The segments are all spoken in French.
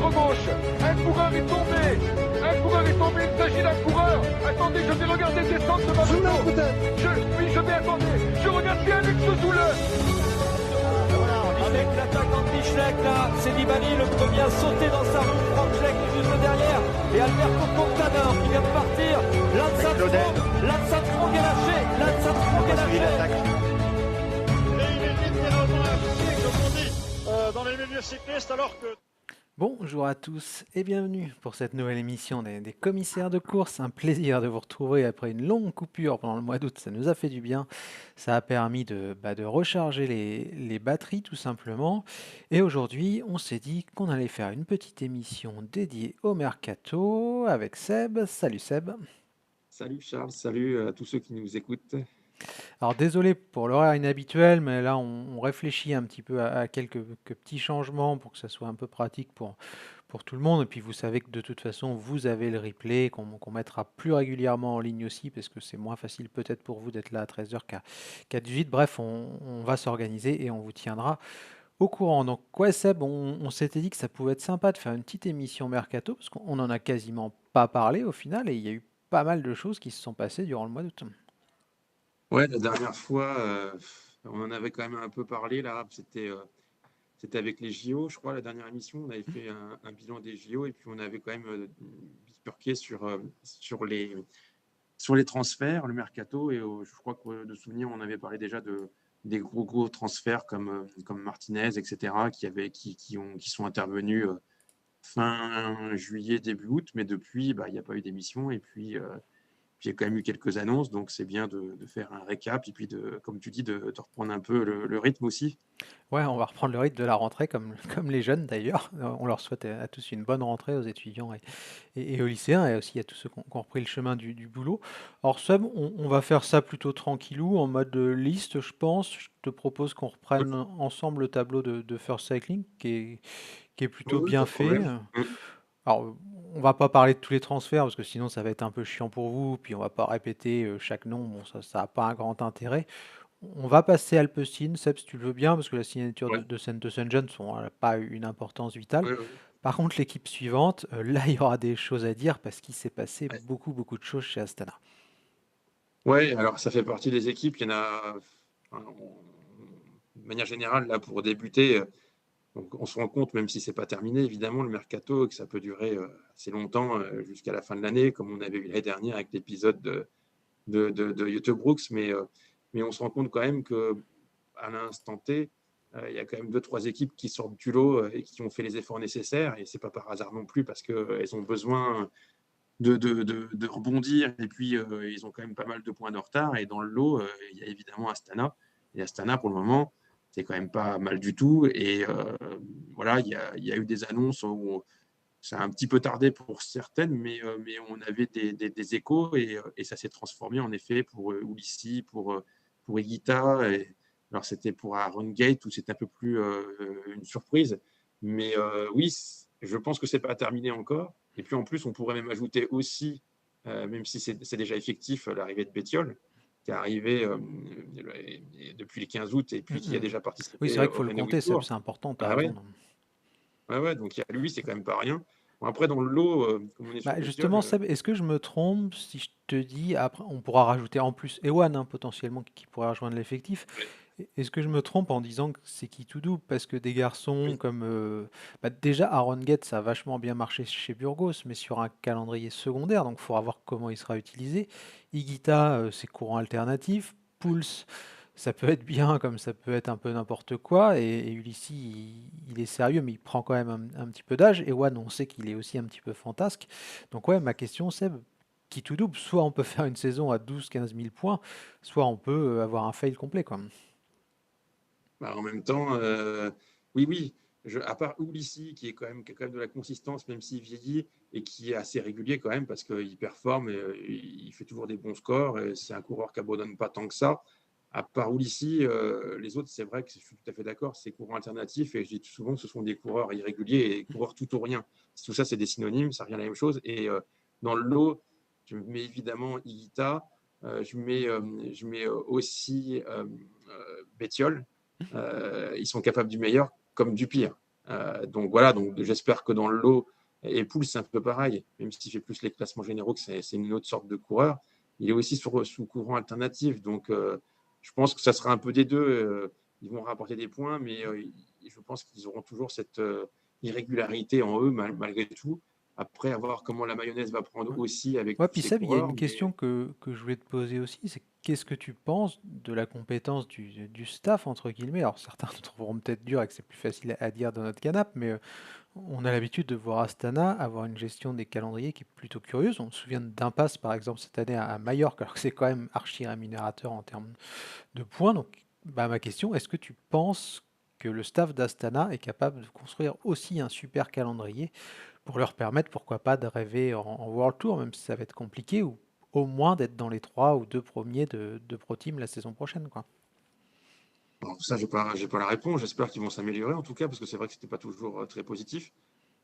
Centre gauche. Un coureur est tombé. Un coureur est tombé. Il s'agit d'un coureur. Attendez, je vais regarder descendre de ma moto. Oui, je vais attendre. Je regarde bien Alex Soule. Avec l'attaquant de Bischlek, là, c'est Nibali, le premier à sauter dans sa roue. Franck Schleck est juste derrière. Et Alberto Contador qui vient de partir. Lance Armstrong est lâché. Et il est littéralement impliqué, comme on dit, dans les milieux cyclistes, alors que... Bonjour à tous et bienvenue pour cette nouvelle émission des commissaires de course. Un plaisir de vous retrouver après une longue coupure pendant le mois d'août, ça nous a fait du bien. Ça a permis de recharger les batteries tout simplement. Et aujourd'hui, on s'est dit qu'on allait faire une petite émission dédiée au Mercato avec Seb. Salut Seb. Salut Charles, salut à tous ceux qui nous écoutent. Alors désolé pour l'horaire inhabituel, mais là on réfléchit un petit peu à quelques petits changements pour que ça soit un peu pratique pour tout le monde. Et puis vous savez que de toute façon vous avez le replay qu'on mettra plus régulièrement en ligne aussi parce que c'est moins facile peut-être pour vous d'être là à 13h qu'à 18h. Bref, on va s'organiser et on vous tiendra au courant. Donc ouais Seb, on s'était dit que ça pouvait être sympa de faire une petite émission Mercato parce qu'on en a quasiment pas parlé au final et il y a eu pas mal de choses qui se sont passées durant le mois d'août. Ouais, la dernière fois, on en avait quand même un peu parlé là. C'était avec les JO, je crois, la dernière émission. On avait fait un bilan des JO et puis on avait quand même bifurqué sur les transferts, le mercato. Et je crois que de souvenir, on avait parlé déjà des gros transferts comme Martinez, etc., qui sont intervenus fin juillet, début août. Mais depuis, il n'y a pas eu d'émission. Et puis, il y a quand même eu quelques annonces, donc c'est bien de faire un récap et puis, comme tu dis, de reprendre un peu le rythme aussi. Ouais, on va reprendre le rythme de la rentrée comme les jeunes d'ailleurs. On leur souhaite à tous une bonne rentrée aux étudiants et aux lycéens et aussi à tous ceux qui ont repris le chemin du boulot. Alors Seb, on va faire ça plutôt tranquillou, en mode liste, je pense. Je te propose qu'on reprenne ensemble le tableau de First Cycling qui est plutôt Oui, bien pas de fait. problème. Alors, on va pas parler de tous les transferts parce que sinon ça va être un peu chiant pour vous, puis on va pas répéter chaque nom, bon ça a pas un grand intérêt. On va passer Alpecin, Seb, si tu le veux bien, parce que la signature Ouais. de Sentosungen n'a pas une importance vitale. Ouais. Par contre, l'équipe suivante, là, il y aura des choses à dire parce qu'il s'est passé Ouais. beaucoup de choses chez Astana. Ouais, alors ça fait partie des équipes. Il y en a, de manière générale, là, pour débuter, on se rend compte, même si c'est pas terminé, évidemment, le mercato, que ça peut durer assez longtemps, jusqu'à la fin de l'année, comme on avait eu l'année dernière avec l'épisode de Jutta Brooks. Mais on se rend compte quand même qu'à l'instant T, il y a quand même 2-3 équipes qui sortent du lot et qui ont fait les efforts nécessaires. Et c'est pas par hasard non plus, parce qu'elles ont besoin de rebondir. Et puis, ils ont quand même pas mal de points de retard. Et dans le lot, il y a évidemment Astana. Et Astana, pour le moment, c'est quand même pas mal du tout. Et voilà, il y a eu des annonces où ça a un petit peu tardé pour certaines, mais on avait des échos et ça s'est transformé en effet pour Ulissi, pour Higuita. Alors c'était pour Aaron Gate où c'est un peu plus une surprise. Mais oui, je pense que c'est pas terminé encore. Et puis en plus, on pourrait même ajouter aussi, même si c'est déjà effectif, l'arrivée de Bétiol, qui est arrivé depuis le 15 août et puis qui a déjà Oui, c'est participé vrai qu'il faut au le Renault compter, Seb, Tour. c'est important, tu as Ah ouais, raison. ouais, donc lui, c'est quand même pas rien. Bon, après, dans le lot, comme on est sur Bah, justement, Bétiol, Seb, est-ce que je me trompe si je te dis, après, on pourra rajouter en plus Ewan, hein, potentiellement, qui pourrait rejoindre l'effectif. ouais, Est-ce que je me trompe en disant que c'est qui tout double? Parce que des garçons oui, comme. Déjà, Aaron Gate, ça a vachement bien marché chez Burgos, mais sur un calendrier secondaire, donc il faudra voir comment il sera utilisé. Higuita, c'est courant alternatif. Pouls, ça peut être bien comme ça peut être un peu n'importe quoi. Et Ulissi, il est sérieux, mais il prend quand même un petit peu d'âge. Et Wan, on sait qu'il est aussi un petit peu fantasque. Donc, ouais, ma question, c'est qui tout double, soit on peut faire une saison à 12-15 000 points, soit on peut avoir un fail complet, quoi. bah, en même temps, oui, à part Ulissi, qui a quand même de la consistance, même s'il vieillit, et qui est assez régulier quand même, parce qu'il performe, et, il fait toujours des bons scores, et c'est un coureur qui abandonne pas tant que ça. À part Ulissi, les autres, c'est vrai que je suis tout à fait d'accord, c'est courant alternatif, et je dis souvent que ce sont des coureurs irréguliers et coureurs tout ou rien. Tout ça, c'est des synonymes, ça revient à la même chose. Et dans le lot, je mets évidemment Higuita, je mets aussi Bétiol. Ils sont capables du meilleur comme du pire. Donc voilà, donc j'espère que dans le lot, et Pouls, c'est un peu pareil, même s'il fait plus les classements généraux, que c'est une autre sorte de coureur, il est aussi sous courant alternatif. Donc je pense que ça sera un peu des deux. Ils vont rapporter des points, mais je pense qu'ils auront toujours cette irrégularité en eux, malgré tout. Après, à voir comment la mayonnaise va prendre aussi avec Ouais, tous puis ces Seb, il y a coureurs. une question que je voulais te poser aussi, c'est qu'est-ce que tu penses de la compétence du staff, entre guillemets? Alors certains nous trouveront peut-être dur et que c'est plus facile à dire dans notre canapé, mais on a l'habitude de voir Astana avoir une gestion des calendriers qui est plutôt curieuse. On se souvient d'Impasse, par exemple, cette année à Majorque, alors que c'est quand même archi rémunérateur en termes de points. Donc, bah, ma question, est-ce que tu penses que le staff d'Astana est capable de construire aussi un super calendrier pour leur permettre, pourquoi pas, de rêver en World Tour, même si ça va être compliqué, ou au moins d'être dans les 3 ou 2 premiers de Pro Team la saison prochaine, quoi. Alors, ça, j'ai pas la réponse. J'espère qu'ils vont s'améliorer en tout cas, parce que c'est vrai que c'était pas toujours très positif.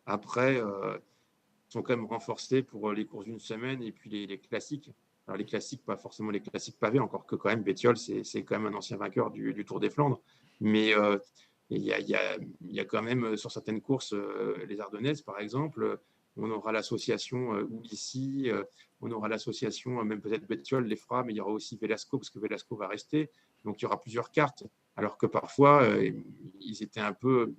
Après, ils sont quand même renforcés pour les courses d'une semaine et puis les classiques. Alors les classiques, pas forcément les classiques pavés, encore que quand même Bettiol, c'est quand même un ancien vainqueur du Tour des Flandres. Mais il y a quand même sur certaines courses, les Ardennaises par exemple, on aura l'association Ulissi, on aura l'association, même peut-être Bettiol les fera, mais il y aura aussi Velasco, parce que Velasco va rester. Donc il y aura plusieurs cartes, alors que parfois ils étaient un peu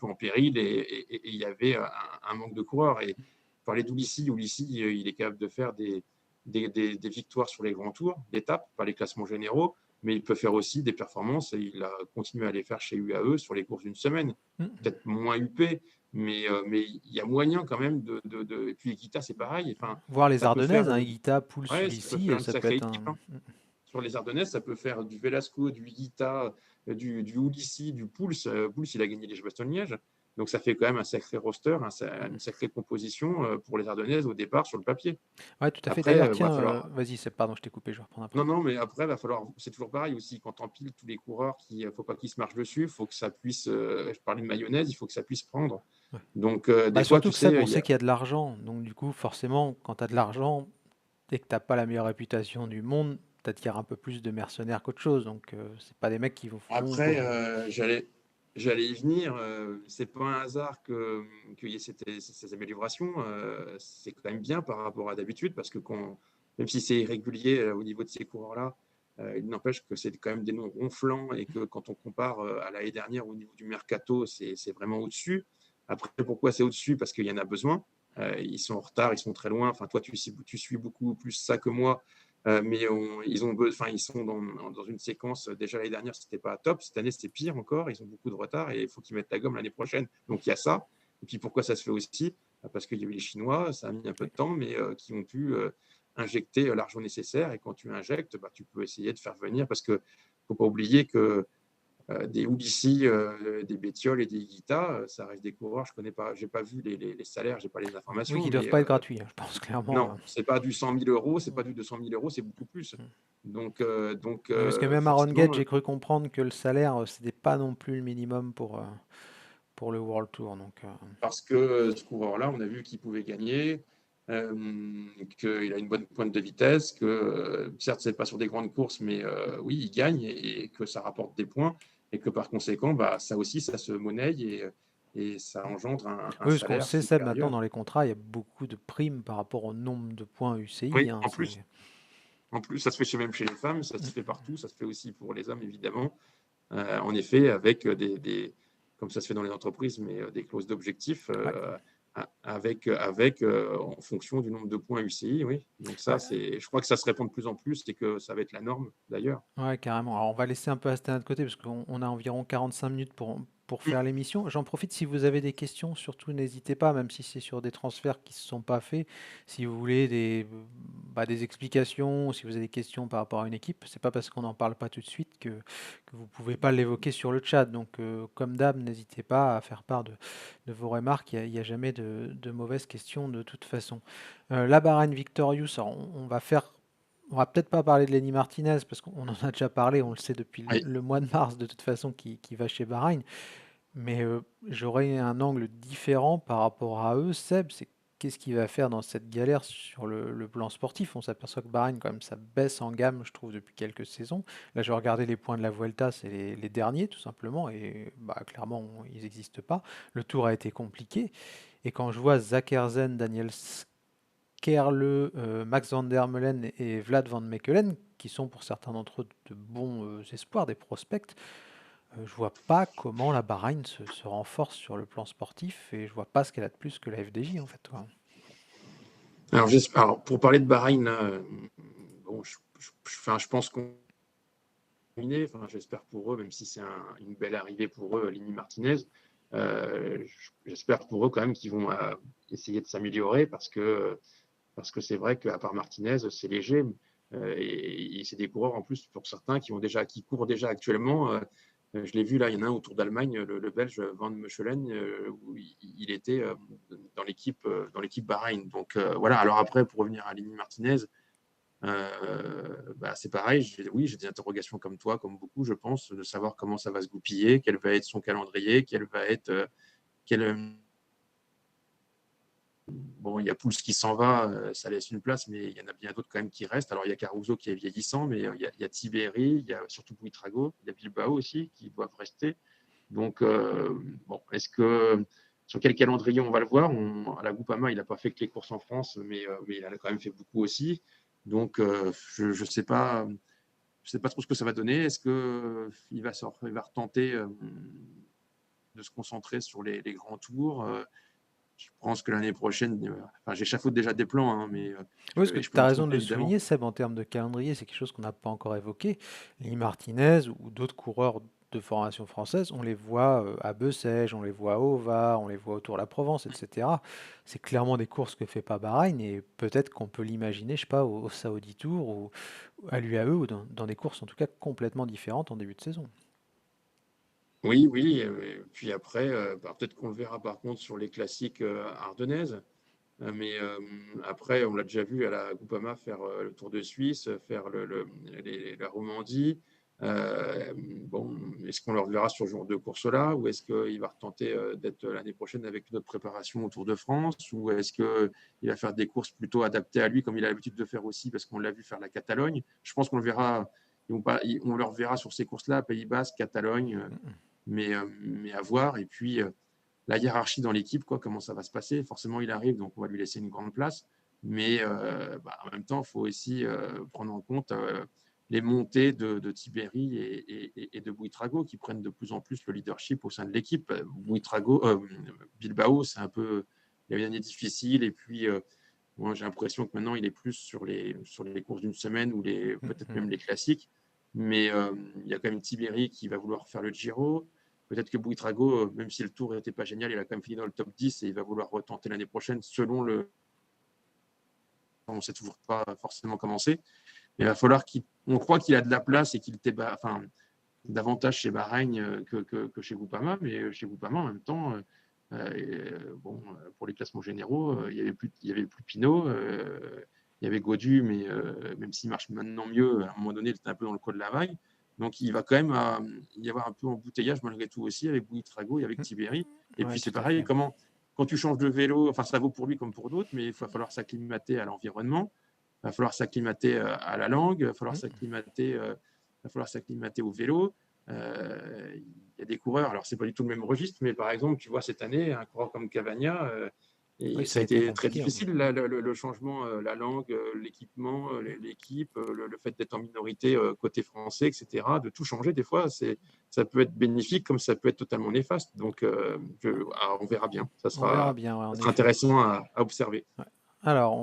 en péril et il y avait un manque de coureurs. Et parler d'Ulissi, il est capable de faire des victoires sur les grands tours, d'étapes, pas les classements généraux, mais il peut faire aussi des performances, et il a continué à les faire chez UAE sur les courses d'une semaine. Peut-être moins UP, mais il y a moyen quand même Et puis Guita, c'est pareil. Enfin, Voir les ça peut faire, Ardennaises, hein, Iguita, Pouls, ça peut Ulissi, faire une ça peut sacrée être équipe. un... Sur les Ardennaises, ça peut faire du Velasco, du Guita, du Ulissi, du Pouls. Pouls, il a gagné les Bastogne-Liège. Donc ça fait quand même un sacré roster, une sacrée composition pour les Ardennaises au départ sur le papier. Ouais, tout à fait. Après, D'ailleurs, va tiens, falloir. vas-y, pardon, je t'ai coupé, je vais reprendre après. Non, mais après, va falloir. C'est toujours pareil aussi quand t'empiles tous les coureurs, il faut pas qu'ils se marchent dessus. Il faut que ça puisse. Je parlais de mayonnaise, il faut que ça puisse prendre. Ouais. Donc des Bah, fois, surtout tu que ça, sais, on sait qu'il y a de l'argent. Donc, du coup, forcément, quand tu as de l'argent et que tu n'as pas la meilleure réputation du monde, tu attires un peu plus de mercenaires qu'autre chose. Donc, c'est pas des mecs qui vous font après, pour. j'allais y venir. C'est pas un hasard qu'il y ait ces améliorations. C'est quand même bien par rapport à d'habitude, parce que même si c'est irrégulier au niveau de ces coureurs-là, il n'empêche que c'est quand même des noms ronflants, et que quand on compare à l'année dernière au niveau du mercato, c'est vraiment au-dessus. Après, pourquoi c'est au-dessus? Parce qu'il y en a besoin. Ils sont en retard, ils sont très loin. Enfin, toi, tu suis beaucoup plus ça que moi. Mais ils sont dans une séquence. Déjà l'année dernière, c'était pas top. Cette année, c'était pire encore. Ils ont beaucoup de retard et il faut qu'ils mettent la gomme l'année prochaine. Donc il y a ça. Et puis pourquoi ça se fait aussi? Parce qu'il y a eu les Chinois, ça a mis un peu de temps, mais qui ont pu injecter l'argent nécessaire. Et quand tu injectes, tu peux essayer de faire venir, parce que faut pas oublier que des Ulissi, des Bettiol et des Higuita, ça reste des coureurs. Je connais pas, j'ai pas vu les salaires, j'ai pas les Oui, informations, qui doivent mais pas être gratuits, hein, je pense clairement. non, c'est pas du 100 000 euros, c'est pas du 200 000 euros, c'est beaucoup plus. Donc, Oui, parce que même à Ron Gate, forcément, j'ai cru comprendre que le salaire, c'était pas non plus le minimum pour le World Tour. Donc, parce que ce coureur-là, on a vu qu'il pouvait gagner, qu'il a une bonne pointe de vitesse, que certes, c'est pas sur des grandes courses, mais oui, il gagne, et que ça rapporte des points, et que par conséquent, ça aussi, ça se monnaie, et ça engendre un oui, parce qu'on salaire sait, Seb, maintenant supérieur. dans les contrats, il y a beaucoup de primes par rapport au nombre de points UCI. Oui, Hein, en plus, ça se fait même chez les femmes, ça se fait partout, ça se fait aussi pour les hommes, évidemment. En effet, avec comme ça se fait dans les entreprises, mais des clauses d'objectifs en fonction du nombre de points UCI, oui. Donc ça, je crois que ça se répand de plus en plus, et que ça va être la norme d'ailleurs. Ouais, carrément. Alors, on va laisser un peu Astana de côté parce qu'on a environ 45 minutes pour faire l'émission. J'en profite, si vous avez des questions, surtout n'hésitez pas, même si c'est sur des transferts qui ne se sont pas faits. Si vous voulez des explications, si vous avez des questions par rapport à une équipe, c'est pas parce qu'on n'en parle pas tout de suite que vous ne pouvez pas l'évoquer sur le chat. Donc, comme d'hab, n'hésitez pas à faire part de vos remarques. Il n'y a jamais de mauvaises questions de toute façon. La Bahreïn Victorious, alors, on va peut-être pas parler de Lenny Martinez parce qu'on en a déjà parlé, on le sait depuis Oui. le mois de mars de toute façon qui va chez Bahreïn. Mais j'aurais un angle différent par rapport à eux, Seb, c'est qu'est-ce qu'il va faire dans cette galère sur le plan sportif? On s'aperçoit que Bahreïn, quand même, ça baisse en gamme, je trouve, depuis quelques saisons. Là, je regardais les points de la Vuelta, c'est les derniers, tout simplement, et bah, clairement, ils n'existent pas. Le tour a été compliqué. Et quand je vois Zakerzen, Daniel Skerle, Max van der Meulen et Vlad van Mechelen, qui sont pour certains d'entre eux de bons espoirs, des prospects, je vois pas comment la Bahreïn se renforce sur le plan sportif et je vois pas ce qu'elle a de plus que la FDJ en fait, quoi. Alors, pour parler de Bahreïn, là, bon, enfin, je pense qu'on est terminé. Enfin, j'espère pour eux, même si c'est une belle arrivée pour eux, Lini Martinez. J'espère pour eux quand même qu'ils vont essayer de s'améliorer parce que c'est vrai qu'à part Martinez, c'est léger. Et c'est des coureurs en plus pour certains qui courent déjà actuellement. Je l'ai vu là, il y en a un autour d'Allemagne, le Belge Van Mechelen, où il était dans l'équipe Bahreïn. Donc voilà. Alors après, pour revenir à Lini Martinez, c'est pareil. J'ai des interrogations comme toi, comme beaucoup, je pense, de savoir comment ça va se goupiller, quel va être son calendrier, Bon, il y a Pouls qui s'en va, ça laisse une place, mais il y en a bien d'autres quand même qui restent. Alors, il y a Caruso qui est vieillissant, mais il y a Tiberi, il y a surtout Buitrago, il y a Bilbao aussi qui doivent rester. Donc, bon, sur quel calendrier on va le voir? À la Groupama, il n'a pas fait que les courses en France, mais il en a quand même fait beaucoup aussi. Donc, je ne sais pas. Je sais pas trop ce que ça va donner. Est-ce qu'il va retenter de se concentrer sur les grands tours? Je pense que l'année prochaine, j'échafaude déjà des plans, hein, mais Oui, parce que je tu peux as me raison de tromper le évidemment. souligner, Seb, en termes de calendrier, c'est quelque chose qu'on n'a pas encore évoqué. Les Martinez ou d'autres coureurs de formation française, on les voit à Bessèges, on les voit à Auva, on les voit autour de la Provence, etc. C'est clairement des courses que fait pas Bahreïn et peut-être qu'on peut l'imaginer, je sais pas, au Saudi Tour ou à l'UAE ou dans des courses en tout cas complètement différentes en début de saison. Oui, oui. Puis après, peut-être qu'on le verra par contre sur les classiques ardennaises. Mais après, on l'a déjà vu à la Groupama faire le Tour de Suisse, faire la Romandie. Bon, est-ce qu'on le reverra sur ce genre de course-là ou est-ce qu'il va retenter d'être l'année prochaine avec notre préparation au Tour de France ou est-ce qu'il va faire des courses plutôt adaptées à lui comme il a l'habitude de faire aussi parce qu'on l'a vu faire la Catalogne. Je pense qu'on le verra, on le reverra sur ces courses-là, Pays Basque, Catalogne, mais à voir. Et puis, la hiérarchie dans l'équipe, comment ça va se passer. Forcément, il arrive, donc on va lui laisser une grande place. Mais en même temps, il faut aussi prendre en compte les montées de Tiberi et de Buitrago qui prennent de plus en plus le leadership au sein de l'équipe. Bilbao, c'est un peu il y a une année difficile et puis moi j'ai l'impression que maintenant il est plus sur les courses d'une semaine ou peut-être même les classiques. Mais il y a quand même Tiberi qui va vouloir faire le Giro. Peut-être que Buitrago, même si le tour n'était pas génial, il a quand même fini dans le top 10 et il va vouloir retenter l'année prochaine selon le. On ne sait toujours pas forcément commencer. Mais il va falloir on croit qu'il a de la place et qu'il était davantage chez Bahreïn que chez Groupama. Mais chez Groupama, en même temps, pour les classements généraux, il y avait plus Pinot, il y avait Gaudu, mais même s'il marche maintenant mieux, à un moment donné, il était un peu dans le creux de la vague. Donc, il va quand même y avoir un peu embouteillage malgré tout aussi avec Buitrago et avec Tiberi. Et Ouais, puis, c'est tout à pareil, fait. quand tu changes de vélo, ça vaut pour lui comme pour d'autres, mais il va falloir s'acclimater à l'environnement, il va falloir s'acclimater à la langue, il va falloir s'acclimater au vélo. Il y a des coureurs, alors c'est pas du tout le même registre, mais par exemple, tu vois, cette année, un coureur comme Cavagna, Oui, et ça ça a a été été très compliqué, hein. difficile, le changement, la langue, l'équipement, l'équipe, le fait d'être en minorité côté français, etc., de tout changer, des fois, ça peut être bénéfique comme ça peut être totalement néfaste. Donc, on verra bien. Ça On verra sera, bien, ouais, ça en sera effet. intéressant à observer. Ouais. Alors,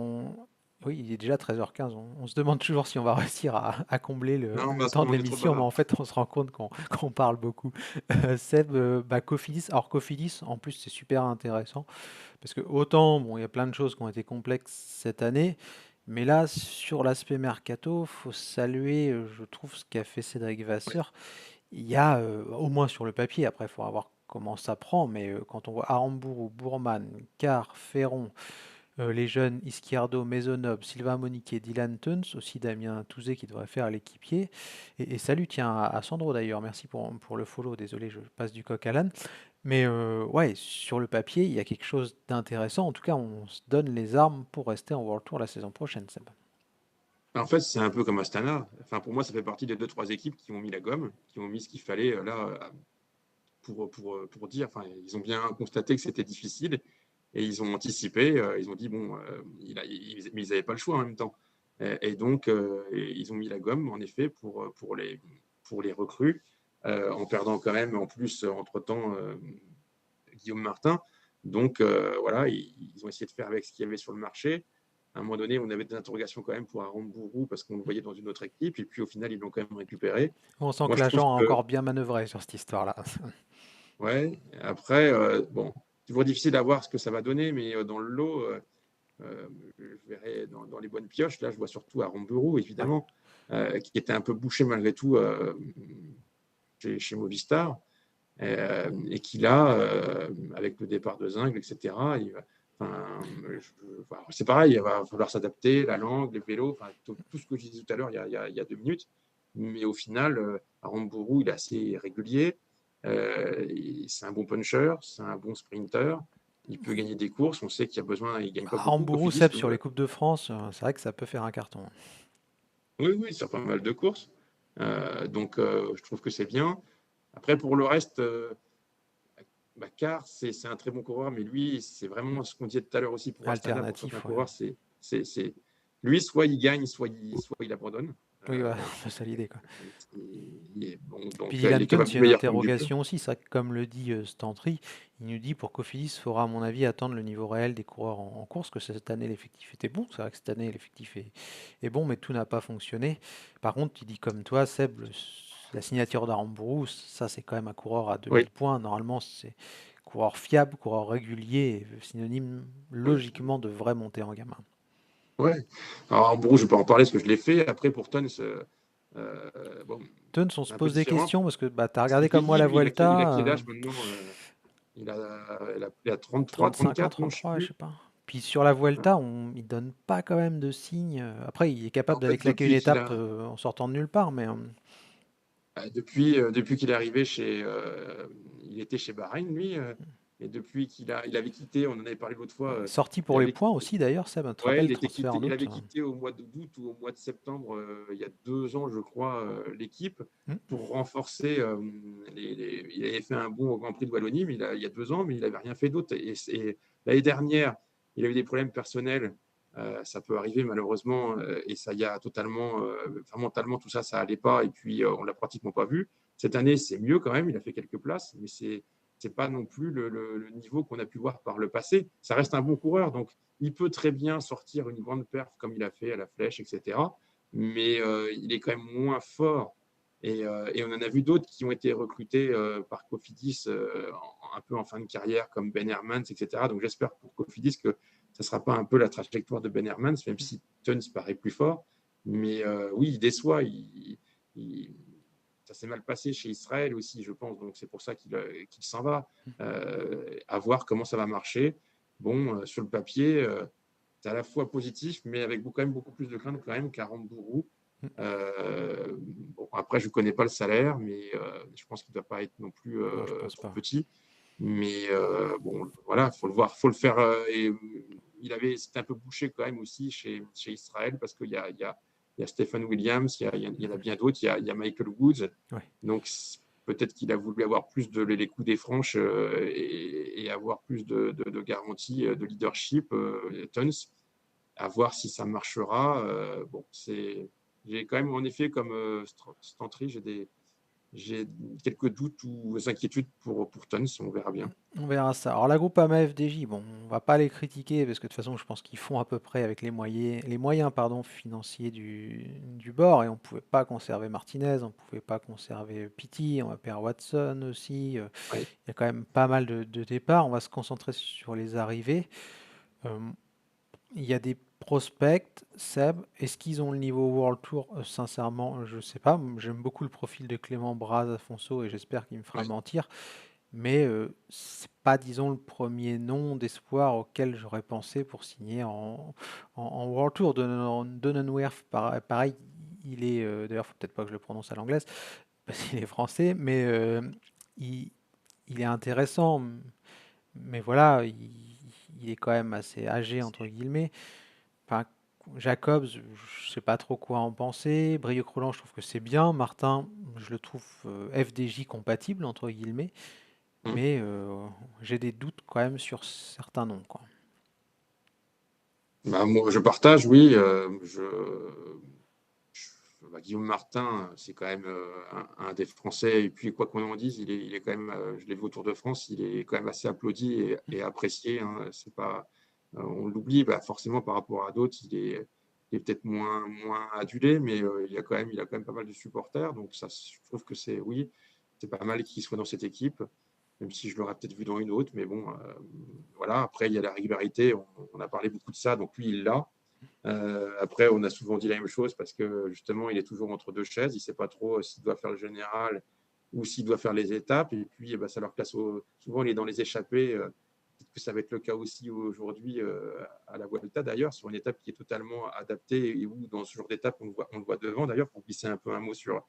oui, il est déjà 13h15. On se demande toujours si on va réussir à combler Non, le temps de on est trop l'émission, mais bavard. en fait, on se rend compte qu'on parle beaucoup. Seb, Cofidis. Alors, Cofidis, en plus, c'est super intéressant parce que autant, bon, il y a plein de choses qui ont été complexes cette année, mais là, sur l'aspect mercato, faut saluer, je trouve, ce qu'a fait Cédric Ouais. Vasseur. Il y a, au moins sur le papier, après, il faut voir comment ça prend, mais quand on voit Aramburu, Bourman, Carr, Ferron, les jeunes Izquierdo, Maisonneuve, Sylvain Moniquet, Dylan Teuns, aussi Damien Touzé qui devrait faire l'équipier. Et salut, tiens, à Sandro d'ailleurs, merci pour le follow, désolé, je passe du coq à l'âne. Mais ouais, sur le papier, il y a quelque chose d'intéressant. En tout cas, on se donne les armes pour rester en World Tour la saison prochaine, Seb. En fait, c'est un peu comme Astana. Enfin, pour moi, ça fait partie des 2-3 équipes qui ont mis la gomme, qui ont mis ce qu'il fallait là pour dire. Enfin, ils ont bien constaté que c'était difficile et ils ont anticipé. Ils ont dit bon, mais ils n'avaient pas le choix en même temps. Et donc, ils ont mis la gomme, en effet, pour les recrues, en perdant quand même, en plus, entre-temps, Guillaume Martin. Donc, voilà, ils ont essayé de faire avec ce qu'il y avait sur le marché. À un moment donné, on avait des interrogations quand même pour Aramburu parce qu'on le voyait dans une autre équipe. Et puis, au final, ils l'ont quand même récupéré. On sent Moi, que je trouve l'agent a que, encore bien manœuvré sur cette histoire-là. ouais, après, bon, toujours difficile à voir ce que ça va donner, mais dans le lot, je verrai dans les bonnes pioches. Là, je vois surtout Aramburu, évidemment, qui était un peu bouché malgré tout chez Movistar. Et qui là, avec le départ de Zingle, etc., c'est pareil, il va falloir s'adapter, la langue, les vélos, tout ce que je disais tout à l'heure il y a 2 minutes. Mais au final, Aramburu, il est assez régulier. C'est un bon puncher, c'est un bon sprinter. Il peut gagner des courses. On sait qu'il y a besoin, il ne gagne pas beaucoup. Aramburu, Cofidis, Seb, sur les Coupes de France, c'est vrai que ça peut faire un carton. oui, oui, sur pas mal de courses. Donc, je trouve que c'est bien. Après, pour le reste, Car, c'est un très bon coureur, mais lui, c'est vraiment ce qu'on disait tout à l'heure aussi pour Astana, pour certains Alternatif, ouais. coureurs, lui, soit il gagne, soit il abandonne. Oui, ouais, c'est ça l'idée, quoi. Bon, donc, Puis il Dylan est Teuns, capable c'est du une meilleur comme du pire. interrogation aussi. C'est vrai que comme le dit Stantry, il nous dit pour Cofidis, il faudra à mon avis attendre le niveau réel des coureurs en course, que cette année l'effectif était bon. C'est vrai que cette année l'effectif est bon, mais tout n'a pas fonctionné. Par contre, il dit comme toi, Seb, la signature d'Aramburu, ça c'est quand même un coureur à 2000 Oui, points. Normalement, c'est coureur fiable, coureur régulier, et synonyme oui, logiquement de vraie montée en gamme. ouais. Alors, en gros, je ne vais pas en parler parce que je l'ai fait. Après, pour Tons, bon, Teuns, on se c'est un peu pose des différent questions parce que bah, tu as parce regardé qu'il comme moi vieillit, la lui. Il a quel Vuelta. âge maintenant il a 33, 35 ans, 34, non, je ne sais 33, je plus. sais pas. Puis sur la Vuelta, il donne pas quand même de signes. Après, il est capable En d'aller fait, claquer une étape en sortant de nulle part, mais depuis qu'il est arrivé il était chez Bahreïn, lui, et depuis il avait quitté, on en avait parlé l'autre fois, sorti il pour les avait points quitté, aussi d'ailleurs, Seb, tu te ouais, rappelles, transfert en il août. avait quitté au mois d'août ou au mois de septembre, il y a 2 ans, je crois, l'équipe Hmm. pour renforcer. Il avait fait un bon au Grand Prix de Wallonie, mais il y a 2 ans, mais il n'avait rien fait d'autre. Et l'année dernière, il a eu des problèmes personnels. Ça peut arriver malheureusement, et ça y a totalement, enfin, mentalement, tout ça, ça allait pas, et puis on l'a pratiquement pas vu. Cette année, c'est mieux quand même, il a fait quelques places, mais c'est pas non plus le niveau qu'on a pu voir par le passé. Ça reste un bon coureur, donc il peut très bien sortir une grande perf comme il a fait à la Flèche, etc. Mais il est quand même moins fort. Et on en a vu d'autres qui ont été recrutés par Cofidis un peu en fin de carrière, comme Ben Hermans, etc. Donc j'espère pour Cofidis que ça ne sera pas un peu la trajectoire de Ben Hermans, même si Teuns paraît plus fort. Mais oui, il déçoit. Ça s'est mal passé chez Israël aussi, je pense. Donc c'est pour ça qu'il s'en va. À voir comment ça va marcher. Bon, sur le papier, c'est à la fois positif, mais avec quand même beaucoup plus de crainte quand même qu'Aramburu. Bon, après, je ne connais pas le salaire, mais je pense qu'il ne doit pas être non plus Non, je pense trop pas. petit. Mais bon, voilà, il faut le voir, faut le faire. Et c'était un peu bouché quand même aussi chez Israël parce qu'il y a Stephen Williams, il y en a bien d'autres, il y a Michael Woods. Ouais. Donc peut-être qu'il a voulu avoir plus les coups des franches et avoir plus de garanties de leadership, Tons. À voir si ça marchera. Bon, j'ai quand même en effet comme Stantry, j'ai quelques doutes ou inquiétudes pour Tons, on verra bien. On verra ça. Alors la groupe AMA-FDJ, bon, on va pas les critiquer parce que de toute façon, je pense qu'ils font à peu près avec les moyens financiers du bord et on pouvait pas conserver Martinez, on pouvait pas conserver Pitti, on va perdre Watson aussi. Ouais. Il y a quand même pas mal de départs. On va se concentrer sur les arrivées. Euh, Il y a des prospects, Seb. Est-ce qu'ils ont le niveau World Tour? Sincèrement, je sais pas. J'aime beaucoup le profil de Clément Braz Afonso et j'espère qu'il me fera Ouais. mentir. Mais c'est pas, disons, le premier nom d'espoir auquel j'aurais pensé pour signer en World Tour. Donenwerf, pareil, il est. D'ailleurs, faut peut-être pas que je le prononce à l'anglaise parce qu'il est français, mais il, il est intéressant, mais voilà, il est quand même assez âgé, entre guillemets. Enfin, Jacobs, je sais pas trop quoi en penser. Brieuc-Roland, je trouve que c'est bien. Martin, je le trouve FDJ compatible, entre guillemets. Hum. Mais j'ai des doutes quand même sur certains noms, quoi. Bah, moi, je partage, oui. Guillaume Martin, c'est quand même un des Français. Et puis, quoi qu'on en dise, il est quand même, je l'ai vu au Tour de France, il est quand même assez applaudi et apprécié, hein. C'est pas, on l'oublie, bah, forcément par rapport à d'autres, il est peut-être moins adulé, mais il a quand même pas mal de supporters. Donc, ça, je trouve que oui, c'est pas mal qu'il soit dans cette équipe, même si je l'aurais peut-être vu dans une autre. Mais bon, voilà. Après, il y a la régularité. On a parlé beaucoup de ça. Donc, lui, il l'a. Après, on a souvent dit la même chose parce que justement, il est toujours entre deux chaises. Il ne sait pas trop s'il doit faire le général ou s'il doit faire les étapes. Et puis, eh ben, ça leur place souvent, il est dans les échappées. Peut-être que ça va être le cas aussi aujourd'hui à la Vuelta, d'ailleurs, sur une étape qui est totalement adaptée et où, dans ce genre d'étape, on le voit devant, d'ailleurs, pour glisser un peu un mot sur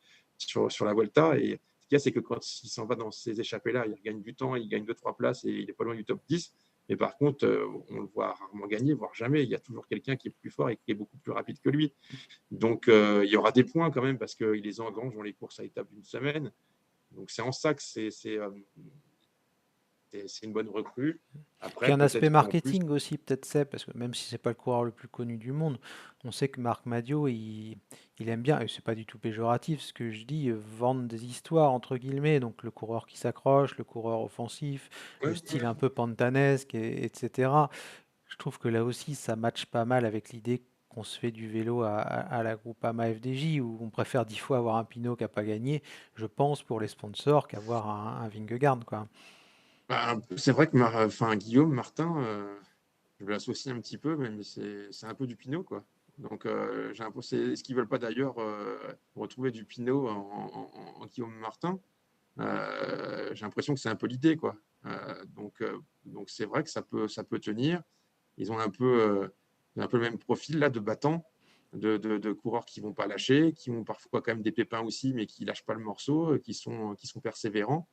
la Vuelta. Et ce qu'il y a, c'est que quand il s'en va dans ces échappées-là, il gagne du temps, il gagne 2-3 places et il n'est pas loin du top 10. Mais par contre, on le voit rarement gagner, voire jamais. Il y a toujours quelqu'un qui est plus fort et qui est beaucoup plus rapide que lui. Donc, il y aura des points quand même parce qu'il les engrange dans les courses à étapes d'une semaine. Donc, c'est en ça que c'est une bonne recrue. Puis Après, un aspect peut-être qu'en plus, marketing aussi, peut-être c'est, parce que même si c'est pas le coureur le plus connu du monde, on sait que Marc Madiot, il aime bien, et c'est pas du tout péjoratif ce que je dis, vendre des histoires, entre guillemets, donc le coureur qui s'accroche, le coureur offensif, le ouais, style un peu pantanesque, etc. Je trouve que là aussi, ça matche pas mal avec l'idée qu'on se fait du vélo à la Groupama FDJ, où on préfère 10 fois avoir un Pinot qui n'a pas gagné, je pense, pour les sponsors, qu'avoir un Vingegaard, quoi. bah, c'est vrai que Guillaume Martin, je l'associe un petit peu, mais c'est un peu du Pinot, quoi. Donc, j'ai l'impression, est-ce qu'ils veulent pas d'ailleurs retrouver du Pinot en Guillaume Martin? J'ai l'impression que c'est un peu l'idée, quoi. Donc c'est vrai que ça peut tenir. Ils ont un peu le même profil là de battants, de coureurs qui vont pas lâcher, qui ont parfois quand même des pépins aussi, mais qui lâchent pas le morceau, qui sont persévérants.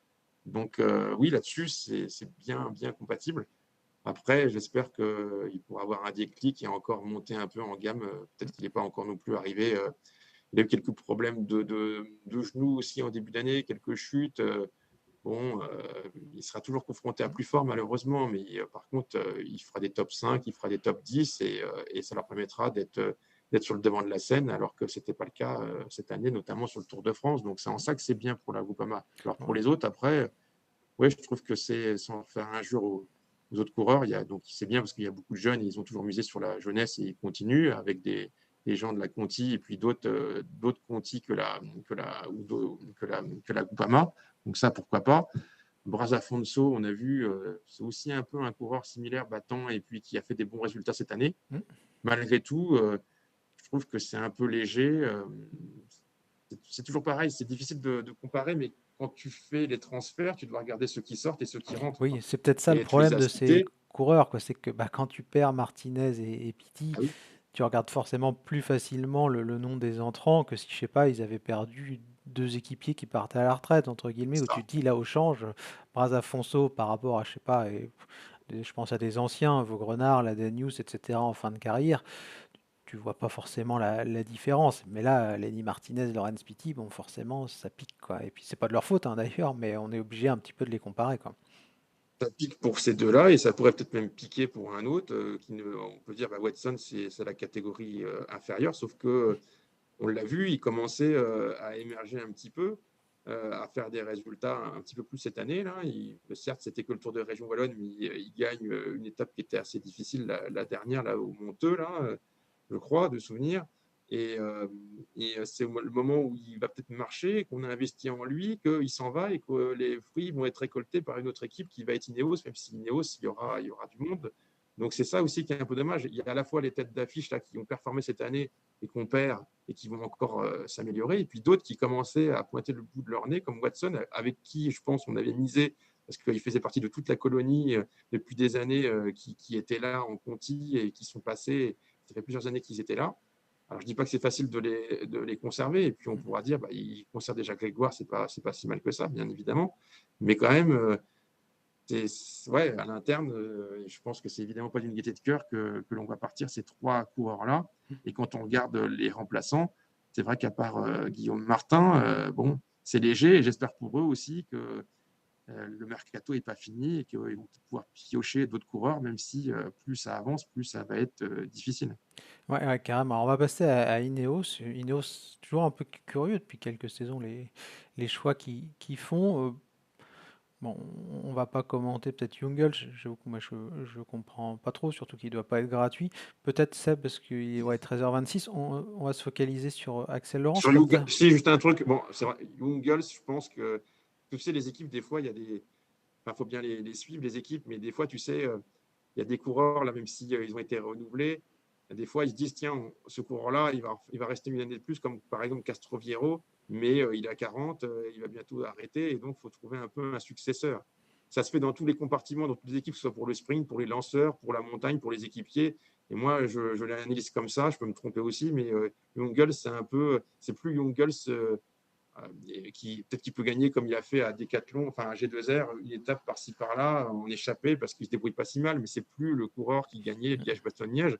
Donc oui, là-dessus, c'est bien compatible. Après, j'espère qu'il pourra avoir un déclic et encore monter un peu en gamme. Peut-être qu'il n'est pas encore non plus arrivé. Il a eu quelques problèmes de genoux aussi en début d'année, quelques chutes. Bon, il sera toujours confronté à plus fort, malheureusement, mais par contre, il fera des top 5, il fera des top 10 et ça leur permettra d'être sur le devant de la scène, alors que ce n'était pas le cas cette année, notamment sur le Tour de France. Donc, c'est en ça que c'est bien pour la Groupama. Alors, pour les autres, après, ouais, je trouve que c'est sans faire injure aux autres coureurs. Donc, c'est bien parce qu'il y a beaucoup de jeunes et ils ont toujours misé sur la jeunesse et ils continuent avec des gens de la Conti et puis d'autres Conti que la Groupama. Donc ça, pourquoi pas. Braz Afonso, on a vu, c'est aussi un peu un coureur similaire, battant, et puis qui a fait des bons résultats cette année. Malgré tout, je trouve que c'est un peu léger. C'est toujours pareil, c'est difficile de comparer, mais quand tu fais les transferts, tu dois regarder ceux qui sortent et ceux qui rentrent, Oui, quoi. c'est peut-être ça le Et tu les problème as de ces cités. coureurs, quoi. C'est que bah, quand tu perds Martinez et Pitti, Ah oui, tu regardes forcément plus facilement le nom des entrants que si, je sais pas, ils avaient perdu deux équipiers qui partaient à la retraite, entre guillemets, où tu ça. te dis là au change, Braz Afonso par rapport à, je sais pas, je pense à des anciens, Vaugrenard, Ladenius, etc., en fin de carrière, tu vois pas forcément la différence. Mais là, Lenny Martinez, Laurens Pitti, bon, forcément, ça pique, quoi. Et puis c'est pas de leur faute, hein, d'ailleurs, mais on est obligé un petit peu de les comparer, quoi. Ça pique pour ces deux-là et ça pourrait peut-être même piquer pour un autre. On peut dire, bah, Watson, c'est la catégorie inférieure, sauf que on l'a vu, il commençait à émerger un petit peu, à faire des résultats un petit peu plus cette année. Là. Certes, c'était que le Tour de Région Wallonne, mais il gagne une étape qui était assez difficile, la dernière, là, au Monteux, là, je crois, de souvenir. Et c'est le moment où il va peut-être marcher, qu'on a investi en lui, qu'il s'en va et que les fruits vont être récoltés par une autre équipe qui va être Ineos, même si Ineos, il y aura du monde. Donc c'est ça aussi qui est un peu dommage. Il y a à la fois les têtes d'affiche là, qui ont performé cette année et qu'on perd et qui vont encore s'améliorer, et puis d'autres qui commençaient à pointer le bout de leur nez, comme Watson, avec qui je pense on avait misé, parce qu'il faisait partie de toute la colonie depuis des années qui étaient là en Conti et qui sont passés, ça fait plusieurs années qu'ils étaient là. Alors, je ne dis pas que c'est facile de les conserver, et puis on pourra dire, ils conservent déjà Grégoire, c'est pas si mal que ça, bien évidemment. Mais quand même, ouais, à l'interne, je pense que c'est évidemment pas d'une gaieté de cœur que l'on va partir ces 3 coureurs-là. Et quand on regarde les remplaçants, c'est vrai qu'à part Guillaume Martin, bon, c'est léger, et j'espère pour eux aussi que le mercato n'est pas fini et qu'ils vont pouvoir piocher d'autres coureurs, même si plus ça avance, plus ça va être difficile. Ouais, carrément. Alors, on va passer à Ineos. Ineos, toujours un peu curieux depuis quelques saisons, les choix qu'ils font. Bon, on va pas commenter peut-être Jungels, j'avoue que moi je comprends pas trop, surtout qu'il doit pas être gratuit. Peut-être Seb, parce qu'il va être 13h26, on va se focaliser sur Axel Laurence. Sur Jungels, si, juste un truc, bon, c'est vrai, Jungels, je pense que, tu sais, les équipes, des fois, il y a des. Enfin, il faut bien les suivre, les équipes, mais des fois, tu sais, il y a des coureurs, là, même si ils ont été renouvelés, des fois, ils se disent, tiens, ce coureur-là, il va rester une année de plus, comme par exemple Castroviero, mais il a 40, il va bientôt arrêter, et donc il faut trouver un peu un successeur. Ça se fait dans tous les compartiments, dans toutes les équipes, que ce soit pour le sprint, pour les lanceurs, pour la montagne, pour les équipiers. Et moi, je l'analyse comme ça, je peux me tromper aussi, mais Jungels, c'est plus Jungels qui peut-être qu'il peut gagner comme il a fait à Decathlon, enfin à G2R, une étape par-ci par-là en échappée parce qu'il se débrouille pas si mal, mais c'est plus le coureur qui gagnait Liège-Bastogne-Liège.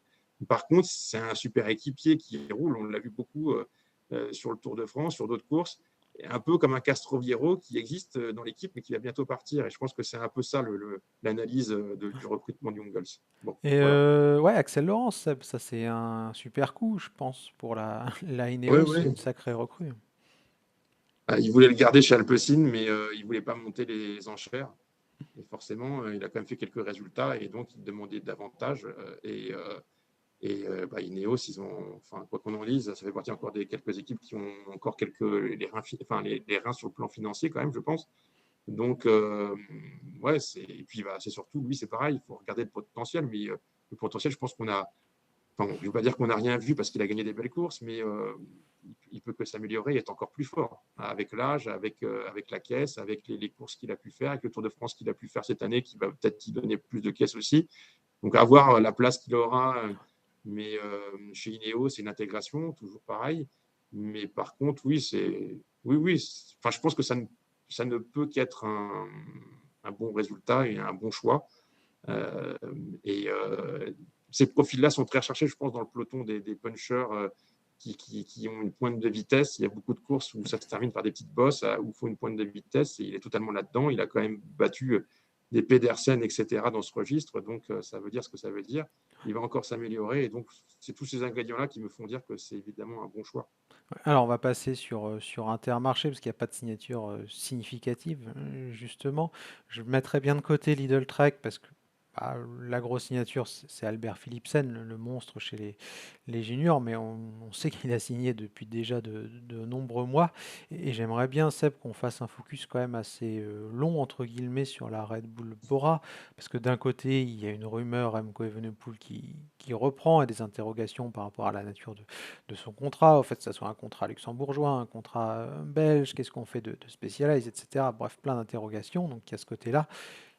Par contre, c'est un super équipier qui roule, on l'a vu beaucoup sur le Tour de France, sur d'autres courses, un peu comme un Castroviero qui existe dans l'équipe mais qui va bientôt partir. Et je pense que c'est un peu ça l'analyse du recrutement de Jungels. Bon, Et voilà. ouais, Axel Laurence, Seb, ça c'est un super coup, je pense, pour la Oui, Ineos, oui. une sacrée recrue. Il voulait le garder chez Alpecin, mais il ne voulait pas monter les enchères. Et forcément, il a quand même fait quelques résultats et donc il demandait davantage. Ineos, ils ont, enfin, quoi qu'on en dise, ça fait partie encore des quelques équipes qui ont encore les reins sur le plan financier quand même, je pense. Donc, ouais, et puis c'est surtout, lui, c'est pareil, il faut regarder le potentiel, mais le potentiel, je pense qu'on a. Enfin, je ne veux pas dire qu'on n'a rien vu parce qu'il a gagné des belles courses, mais il peut que s'améliorer et être encore plus fort avec l'âge, avec la caisse, avec les courses qu'il a pu faire, avec le Tour de France qu'il a pu faire cette année, qui va peut-être y donner plus de caisse aussi. Donc, avoir la place qu'il aura, mais chez Ineos, c'est une intégration, toujours pareil. Mais par contre, oui. Enfin, je pense que ça ne peut qu'être un bon résultat et un bon choix. Ces profils-là sont très recherchés, je pense, dans le peloton des punchers qui ont une pointe de vitesse. Il y a beaucoup de courses où ça se termine par des petites bosses, où il faut une pointe de vitesse, et il est totalement là-dedans. Il a quand même battu des Pedersen, etc. dans ce registre, donc ça veut dire ce que ça veut dire. Il va encore s'améliorer, et donc c'est tous ces ingrédients-là qui me font dire que c'est évidemment un bon choix. Alors, on va passer sur Intermarché, parce qu'il n'y a pas de signature significative, justement. Je mettrais bien de côté Lidl Trek, parce que la grosse signature, c'est Albert Philipsen, le monstre chez les juniors, mais on sait qu'il a signé depuis déjà de nombreux mois. Et j'aimerais bien, Seb, qu'on fasse un focus quand même assez long, entre guillemets, sur la Red Bull Bora, parce que d'un côté, il y a une rumeur Remco Evenepoel qui reprend et des interrogations par rapport à la nature de son contrat, au fait que ça soit un contrat luxembourgeois, un contrat belge, qu'est-ce qu'on fait de Specialized, etc. Bref, plein d'interrogations, donc il y a ce côté-là.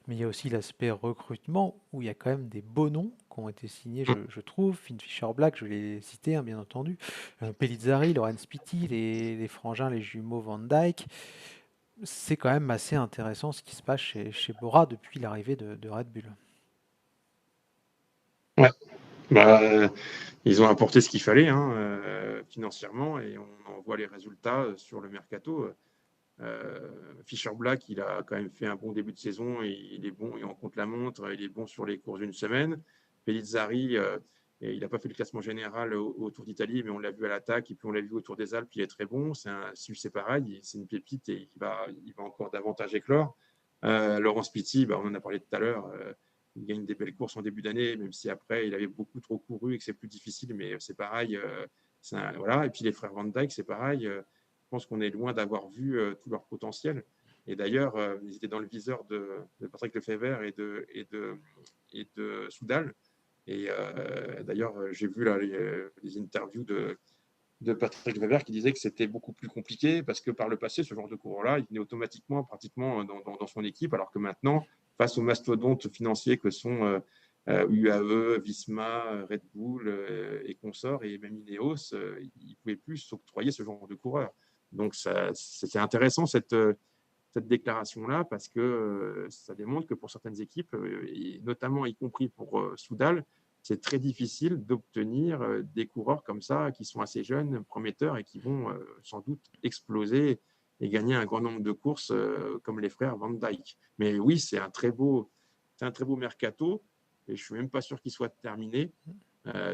Mais il y a aussi l'aspect recrutement, où il y a quand même des beaux noms qui ont été signés, je trouve. Finn Fischer-Black, je l'ai cité, hein, bien entendu. Pellizzari, Laurens Pitti, les frangins, les jumeaux Van Dyke. C'est quand même assez intéressant ce qui se passe chez Bora depuis l'arrivée de Red Bull. Ouais. Ils ont apporté ce qu'il fallait financièrement, et on en voit les résultats sur le mercato. Fischer Black, il a quand même fait un bon début de saison, et il est bon, et on compte la montre, il est bon sur les courses d'une semaine. Pellizzari, il n'a pas fait le classement général au Tour d'Italie, mais on l'a vu à l'attaque, et puis on l'a vu au Tour des Alpes, il est très bon. C'est pareil, c'est une pépite, et il va encore davantage éclore. Laurens Pitti, on en a parlé tout à l'heure, il gagne des belles courses en début d'année, même si après il avait beaucoup trop couru et que c'est plus difficile, mais c'est pareil. Voilà. Et puis les frères Van Dyke, c'est pareil. Je pense qu'on est loin d'avoir vu tout leur potentiel. Et d'ailleurs, ils étaient dans le viseur de Patrick Lefebvre et de Soudal. Et d'ailleurs, j'ai vu là, les interviews de Patrick Lefebvre qui disait que c'était beaucoup plus compliqué parce que par le passé, ce genre de coureur-là, il venait automatiquement pratiquement dans son équipe, alors que maintenant, face aux mastodontes financiers que sont UAE, Visma, Red Bull et consorts, et même Ineos, ils ne pouvaient plus s'octroyer ce genre de coureur. Donc, c'est intéressant cette déclaration-là, parce que ça démontre que pour certaines équipes, et notamment y compris pour Soudal, c'est très difficile d'obtenir des coureurs comme ça, qui sont assez jeunes, prometteurs, et qui vont sans doute exploser et gagner un grand nombre de courses comme les frères Van Dijk. Mais oui, c'est un très beau mercato, et je ne suis même pas sûr qu'il soit terminé.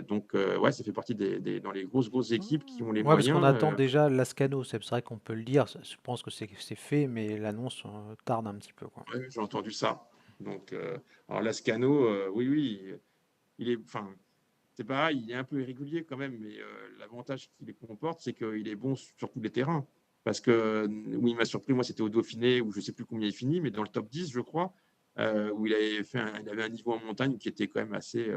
Donc, ouais, ça fait partie dans les grosses équipes qui ont les Ouais, parce qu'on moyens. attend déjà Lascano, c'est vrai qu'on peut le dire, je pense que c'est fait, mais l'annonce tarde un petit peu, quoi. Ouais, j'ai entendu ça. Donc, alors Lascano, oui, enfin, c'est pareil, il est un peu irrégulier quand même, mais l'avantage qu'il comporte, c'est qu'il est bon sur tous les terrains. Parce que, où il m'a surpris, moi, c'était au Dauphiné, où je ne sais plus combien il finit, mais dans le top 10, je crois, où il avait un niveau en montagne qui était quand même assez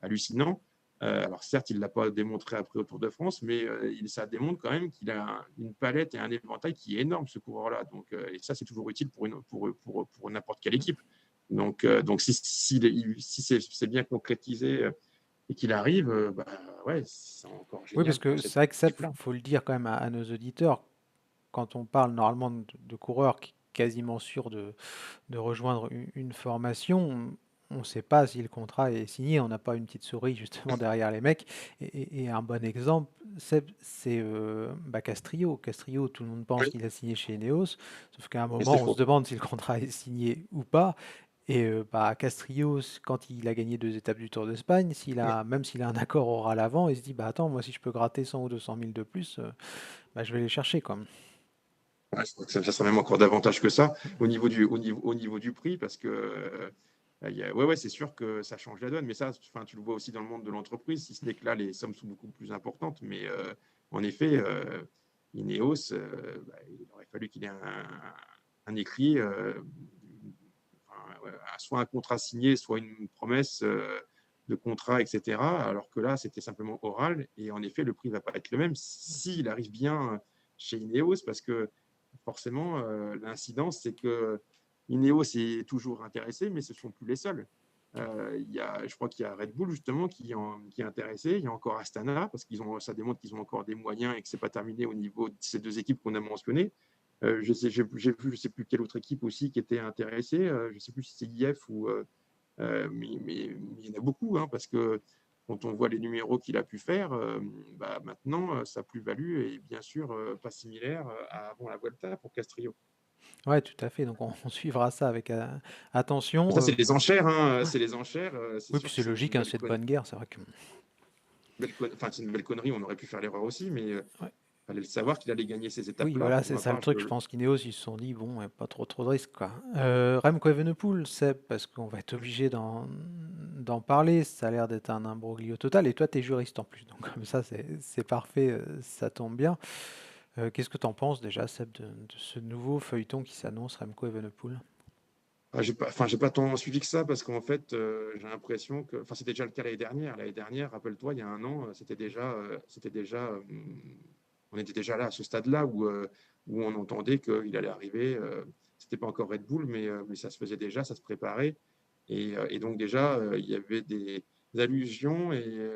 hallucinant. Alors certes, il ne l'a pas démontré après au Tour de France, mais ça démontre quand même qu'il a une palette et un éventail qui est énorme, ce coureur-là. Donc, et ça, c'est toujours utile pour n'importe quelle équipe. Donc si c'est bien concrétisé et qu'il arrive, bah, ouais, c'est encore Oui, génial parce pour que cette c'est vrai que ça, équipe-là. faut le dire quand même à nos auditeurs, quand on parle normalement de coureurs quasiment sûrs de rejoindre une formation, on ne sait pas si le contrat est signé, on n'a pas une petite souris justement derrière les mecs. Et un bon exemple, c'est Castrillo. Castrillo, tout le monde pense Oui, qu'il a signé chez Ineos, sauf qu'à un mais c'est moment, on se faux. demande si le contrat est signé ou pas. Et Castrillo, quand il a gagné 2 étapes du Tour d'Espagne, Ouais. même s'il a un accord oral avant, il se dit, bah attends, moi si je peux gratter 100 ou 200 000 de plus, bah, je vais les chercher quoi. Ouais, je crois que ça sera même encore davantage que ça au niveau du prix, parce que ouais, c'est sûr que ça change la donne, mais ça, enfin, tu le vois aussi dans le monde de l'entreprise, si ce n'est que là, les sommes sont beaucoup plus importantes. Mais en effet, Ineos, bah, il aurait fallu qu'il ait un écrit, enfin, soit un contrat signé, soit une promesse de contrat, etc. Alors que là, c'était simplement oral, et en effet, le prix ne va pas être le même s'il arrive bien chez Ineos, parce que forcément, l'incidence, c'est que Ineos est toujours intéressé, mais ce ne sont plus les seuls. Je crois qu'il y a Red Bull justement qui est intéressé. Il y a encore Astana, parce ça démontre qu'ils ont encore des moyens et que ce n'est pas terminé au niveau de ces deux équipes qu'on a mentionnées. J'ai vu, je ne sais plus quelle autre équipe aussi qui était intéressée. Je ne sais plus si c'est IF ou. Mais il y en a beaucoup, hein, parce que quand on voit les numéros qu'il a pu faire, bah, maintenant, sa plus-value est bien sûr pas similaire à avant la Vuelta pour Castrillo. Ouais, tout à fait. Donc on suivra ça avec attention. Ça, c'est les enchères, hein, Ouais. c'est les enchères. C'est Oui, puis sûr que c'est logique, hein, c'est de bonne guerre, c'est vrai que. enfin, c'est une belle connerie, on aurait pu faire l'erreur aussi, mais Ouais. fallait le savoir qu'il allait gagner ces Oui, étapes-là voilà, pour c'est ma ça le part. truc. Je pense qu'Ineos, ils se sont dit, bon, pas trop de risques, quoi. Remco Evenepoel, c'est parce qu'on va être obligé d'en parler. Ça a l'air d'être un imbroglio total. Et toi, tu es juriste en plus. Donc, comme ça, c'est parfait. Ça tombe bien. Qu'est-ce que tu en penses déjà, Seb, de ce nouveau feuilleton qui s'annonce, Remco Evenepoel? J'ai pas tant suivi que ça, parce qu'en fait, j'ai l'impression que, enfin, c'était déjà le cas l'année dernière. L'année dernière, rappelle-toi, il y a un an, on était déjà là à ce stade-là où on entendait qu'il allait arriver. C'était pas encore Red Bull, mais ça se faisait déjà, ça se préparait. Et donc déjà, il y avait des allusions et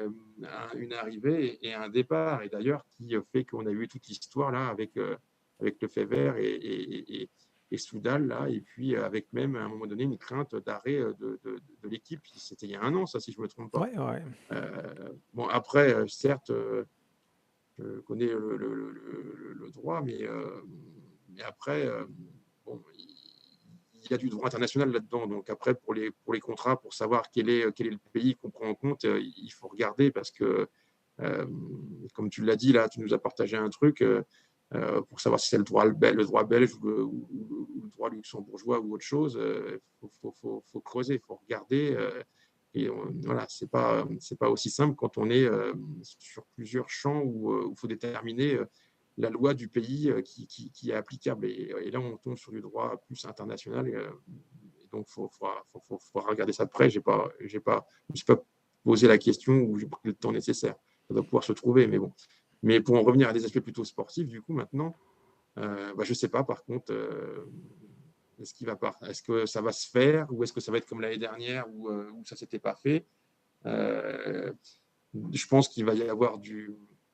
une arrivée et un départ. Et d'ailleurs, qui fait qu'on a eu toute l'histoire là avec le fait vert et Soudal, là, et puis avec même à un moment donné une crainte d'arrêt de l'équipe. C'était il y a un an, ça, si je ne me trompe pas. Ouais, ouais. Bon, après, certes, je connais le droit, mais après, bon, il y a du droit international là-dedans. Donc après, pour les contrats, pour savoir quel est le pays qu'on prend en compte, il faut regarder, parce que, comme tu l'as dit, là, tu nous as partagé un truc. Pour savoir si c'est le droit belge ou le droit luxembourgeois ou autre chose, faut creuser, il faut regarder. Et voilà, c'est pas aussi simple quand on est sur plusieurs champs où il faut déterminer la loi du pays qui est applicable. Et là, on tombe sur du droit plus international. Et donc, il faut regarder ça de près. Je ne me suis pas posé la question, ou j'ai pris le temps nécessaire. Ça doit pouvoir se trouver, mais bon. Mais pour en revenir à des aspects plutôt sportifs, du coup, maintenant, je ne sais pas, par contre, Est-ce que ça va se faire ou est-ce que ça va être comme l'année dernière où ça s'était pas fait? Je pense qu'il va y avoir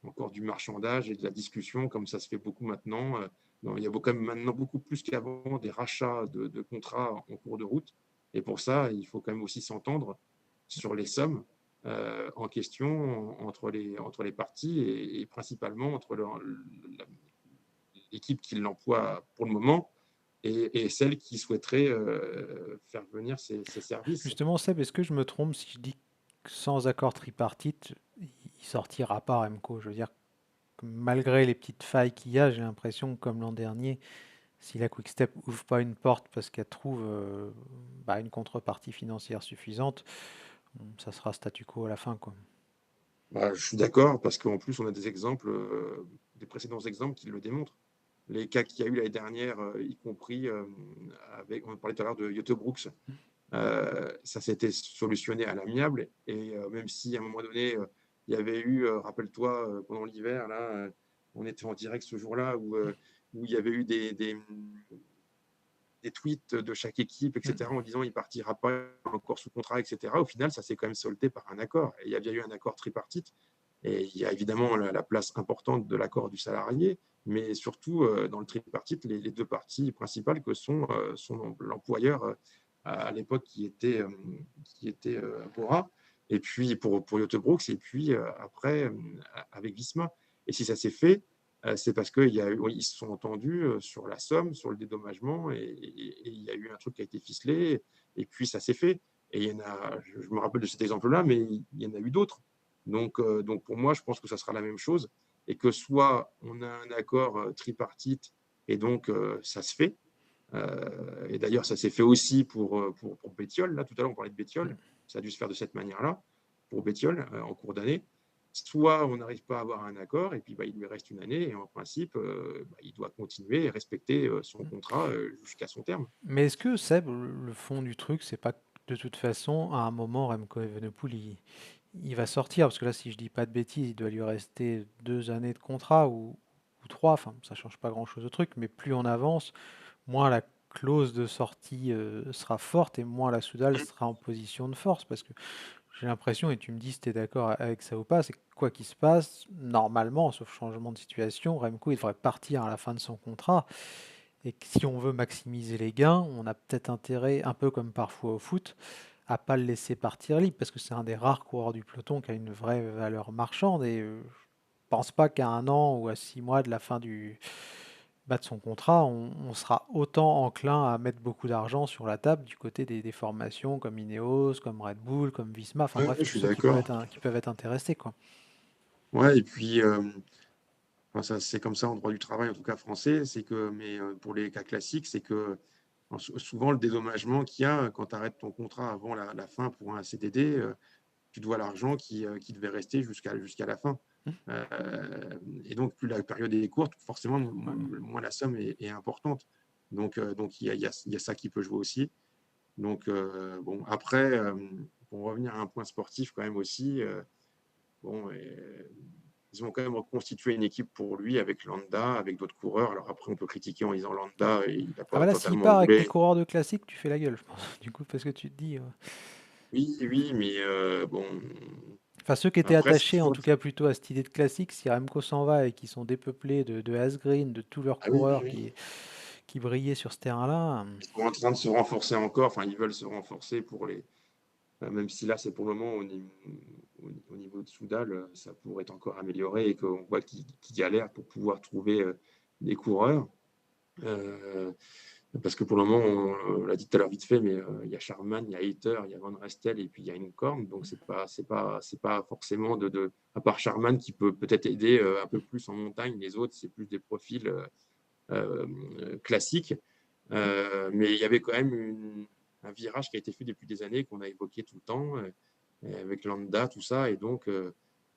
encore du marchandage et de la discussion, comme ça se fait beaucoup maintenant. Il y a quand même maintenant beaucoup plus qu'avant des rachats de contrats en cours de route. Et pour ça, il faut quand même aussi s'entendre sur les sommes en question entre les parties et principalement entre l'équipe qui l'emploie pour le moment et celle qui souhaiterait faire venir ses services. Justement, Seb, est-ce que je me trompe si je dis que sans accord tripartite, il sortira pas Remco? Je veux dire, que malgré les petites failles qu'il y a, j'ai l'impression que comme l'an dernier, si la Quick-Step ouvre pas une porte parce qu'elle trouve une contrepartie financière suffisante, ça sera statu quo à la fin, quoi. Je suis d'accord parce qu'en plus, on a des exemples, des précédents exemples qui le démontrent. Les cas qu'il y a eu l'année dernière, y compris on parlait tout à l'heure de Jøtte Brooks, ça s'était solutionné à l'amiable. Et même si à un moment donné, il y avait eu, rappelle-toi, pendant l'hiver, là, on était en direct ce jour-là où il y avait eu des tweets de chaque équipe, etc., en disant il ne partira pas encore sous contrat, etc. Au final, ça s'est quand même soldé par un accord. Et il y a bien eu un accord tripartite. Et il y a évidemment la place importante de l'accord du salarié, mais surtout dans le tripartite, les deux parties principales que sont l'employeur à l'époque qui était Bora, et puis pour Jøtte Brooks, et puis après avec Visma. Et si ça s'est fait, c'est parce qu'ils se sont entendus sur la somme, sur le dédommagement, et il y a eu un truc qui a été ficelé, et puis ça s'est fait. Et il y en a, je me rappelle de cet exemple-là, mais il y en a eu d'autres. Donc pour moi, je pense que ça sera la même chose, et que soit on a un accord tripartite, et donc ça se fait. Et d'ailleurs, ça s'est fait aussi pour Bettiol. Là, tout à l'heure, on parlait de Bettiol. Ça a dû se faire de cette manière-là pour Bettiol en cours d'année. Soit on n'arrive pas à avoir un accord et puis il lui reste une année et en principe, il doit continuer et respecter son contrat jusqu'à son terme. Mais est-ce que, Seb, le fond du truc, c'est pas que de toute façon, à un moment, Remco Evenepoel, il va sortir, parce que là, si je dis pas de bêtises, il doit lui rester 2 années de contrat ou 3, enfin, ça change pas grand-chose au truc, mais plus on avance, moins la clause de sortie sera forte et moins la Soudal sera en position de force, parce que j'ai l'impression, et tu me dis si tu es d'accord avec ça ou pas, c'est que quoi qu'il se passe, normalement, sauf changement de situation, Remco il devrait partir à la fin de son contrat. Et que si on veut maximiser les gains, on a peut-être intérêt, un peu comme parfois au foot, à pas le laisser partir libre, parce que c'est un des rares coureurs du peloton qui a une vraie valeur marchande. Et je pense pas qu'à 1 an ou à 6 mois de la fin de son contrat, on sera autant enclin à mettre beaucoup d'argent sur la table du côté des formations comme Ineos, comme Red Bull, comme Visma, enfin bref, Je tous suis ceux d'accord. qui peuvent être intéressés, quoi. Ouais, et puis, c'est comme ça en droit du travail, en tout cas français, mais pour les cas classiques, c'est que souvent le dédommagement qu'il y a quand tu arrêtes ton contrat avant la fin pour un CDD, tu dois l'argent qui devait rester jusqu'à la fin. Et donc, plus la période est courte, forcément, moins la somme est importante. Donc il y a ça qui peut jouer aussi. Donc, bon, après, pour revenir à un point sportif quand même aussi, ils ont quand même reconstitué une équipe pour lui avec Landa, avec d'autres coureurs. Alors après, on peut critiquer en disant Landa, il n'a Ah pas bah là, s'il totalement part avec les roulé. coureurs de classique, tu fais la gueule, je pense. Du coup, parce que tu te dis. Oui, mais bon. Enfin, ceux qui étaient Après, attachés en tout cas plutôt à cette idée de classique, si Remco s'en va et qui sont dépeuplés de Asgreen, de tous leurs Ah oui, coureurs oui. qui brillaient sur ce terrain-là. Ils sont en train de se renforcer encore. Enfin, ils veulent se renforcer pour même si là, c'est pour le moment au niveau de Soudal, ça pourrait être encore amélioré et qu'on voit qu'ils galèrent pour pouvoir trouver des coureurs. Parce que pour le moment, on l'a dit tout à l'heure vite fait, mais il y a Sharman, il y a Hayter, il y a Van Restel et puis il y a Incorn. Donc c'est pas forcément à part Sharman qui peut peut-être aider un peu plus en montagne. Les autres, c'est plus des profils classiques. Mais il y avait quand même un virage qui a été fait depuis des années, qu'on a évoqué tout le temps, avec Landa, tout ça. Et donc,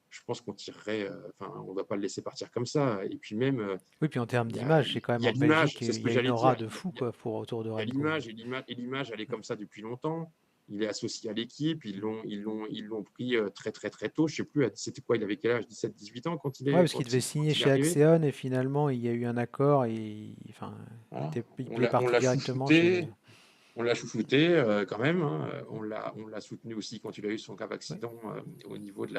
je pense qu'on tirerait. On ne va pas le laisser partir comme ça. Et puis même, Oui, puis en termes il y a, d'image, c'est quand même il y a en l'image, Belgique, c'est ce il que y a une j'allais aura dire. de fou quoi, pour autour de Il y a Remco. l'image, et l'image, elle est comme ça depuis longtemps. il est associé à l'équipe. Ils l'ont pris très, très, très tôt. Je ne sais plus, c'était quoi, il avait quel âge? 17-18 ans quand Ouais, parce qu'il devait quand signer il est chez arrivé. Axeon et finalement il y a eu un accord et enfin, Voilà. il est On parti l'a directement chez. chouchouté. On l'a chouchouté quand même, hein. On l'a soutenu aussi quand il a eu son grave Ouais, accident au ouais, puis niveau de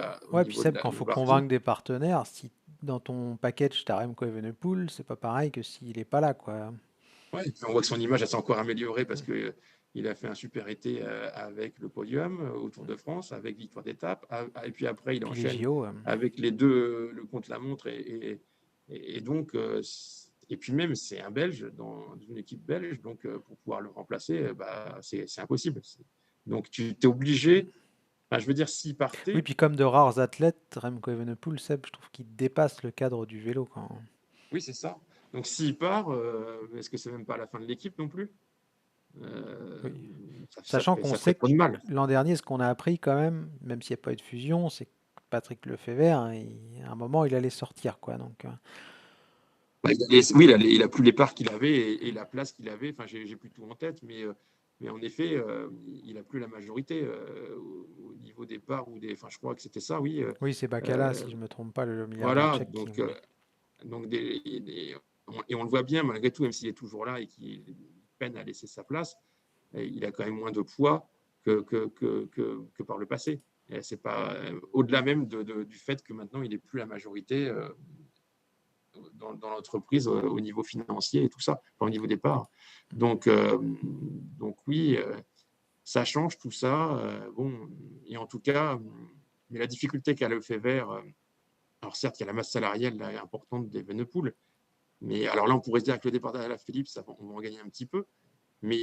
Seb, la quand faut Lombardie. convaincre des partenaires, si dans ton package t'as Remco Evenepoel, c'est pas pareil que s'il est pas là, quoi. Ouais, et puis on voit que son image elle s'est encore améliorée parce Mm. que il a fait un super été avec le podium au Tour de France, avec victoire d'étape, et puis après il Puis les enchaîne JO. avec les deux, le contre-la-montre et donc et puis même c'est un Belge dans une équipe belge, donc pour pouvoir le remplacer, bah, c'est impossible. Donc tu es obligé, enfin, je veux dire, s'il Oui, partait, puis comme de rares athlètes, Remco Evenepoel, Seb, je trouve qu'il dépasse le cadre du vélo quand. oui c'est ça. Donc s'il part, est-ce que c'est même pas la fin de l'équipe non plus? Oui. Sachant qu'on Ça sait ferait que trop de mal. l'an dernier, ce qu'on a appris quand même s'il n'y a pas eu de fusion, c'est que Patrick Lefebvre, hein, à un moment, il allait sortir, quoi. Donc, Bah, oui, il a plus les parts qu'il avait et la place qu'il avait. Enfin, j'ai plus tout en tête, mais en effet, il a plus la majorité au niveau des parts ou des. Enfin, je crois que c'était ça, oui. oui, c'est Bacala, Euh, si je me trompe pas, le milliardaire voilà, tchèque qui. donc et on le voit bien malgré tout, même s'il est toujours là et qu'il peine à laisser sa place, il a quand même moins de poids que par le passé. C'est pas au-delà même du fait que maintenant il n'est plus la majorité dans l'entreprise au niveau financier et tout ça, enfin, au niveau des parts. Donc oui, ça change tout ça. Bon, et en tout cas, mais la difficulté qu'a Lefebvre, alors certes, il y a la masse salariale là, importante des Venepool, mais alors là, on pourrait se dire que le départ d'Alaphilippe, on va en gagner un petit peu. Mais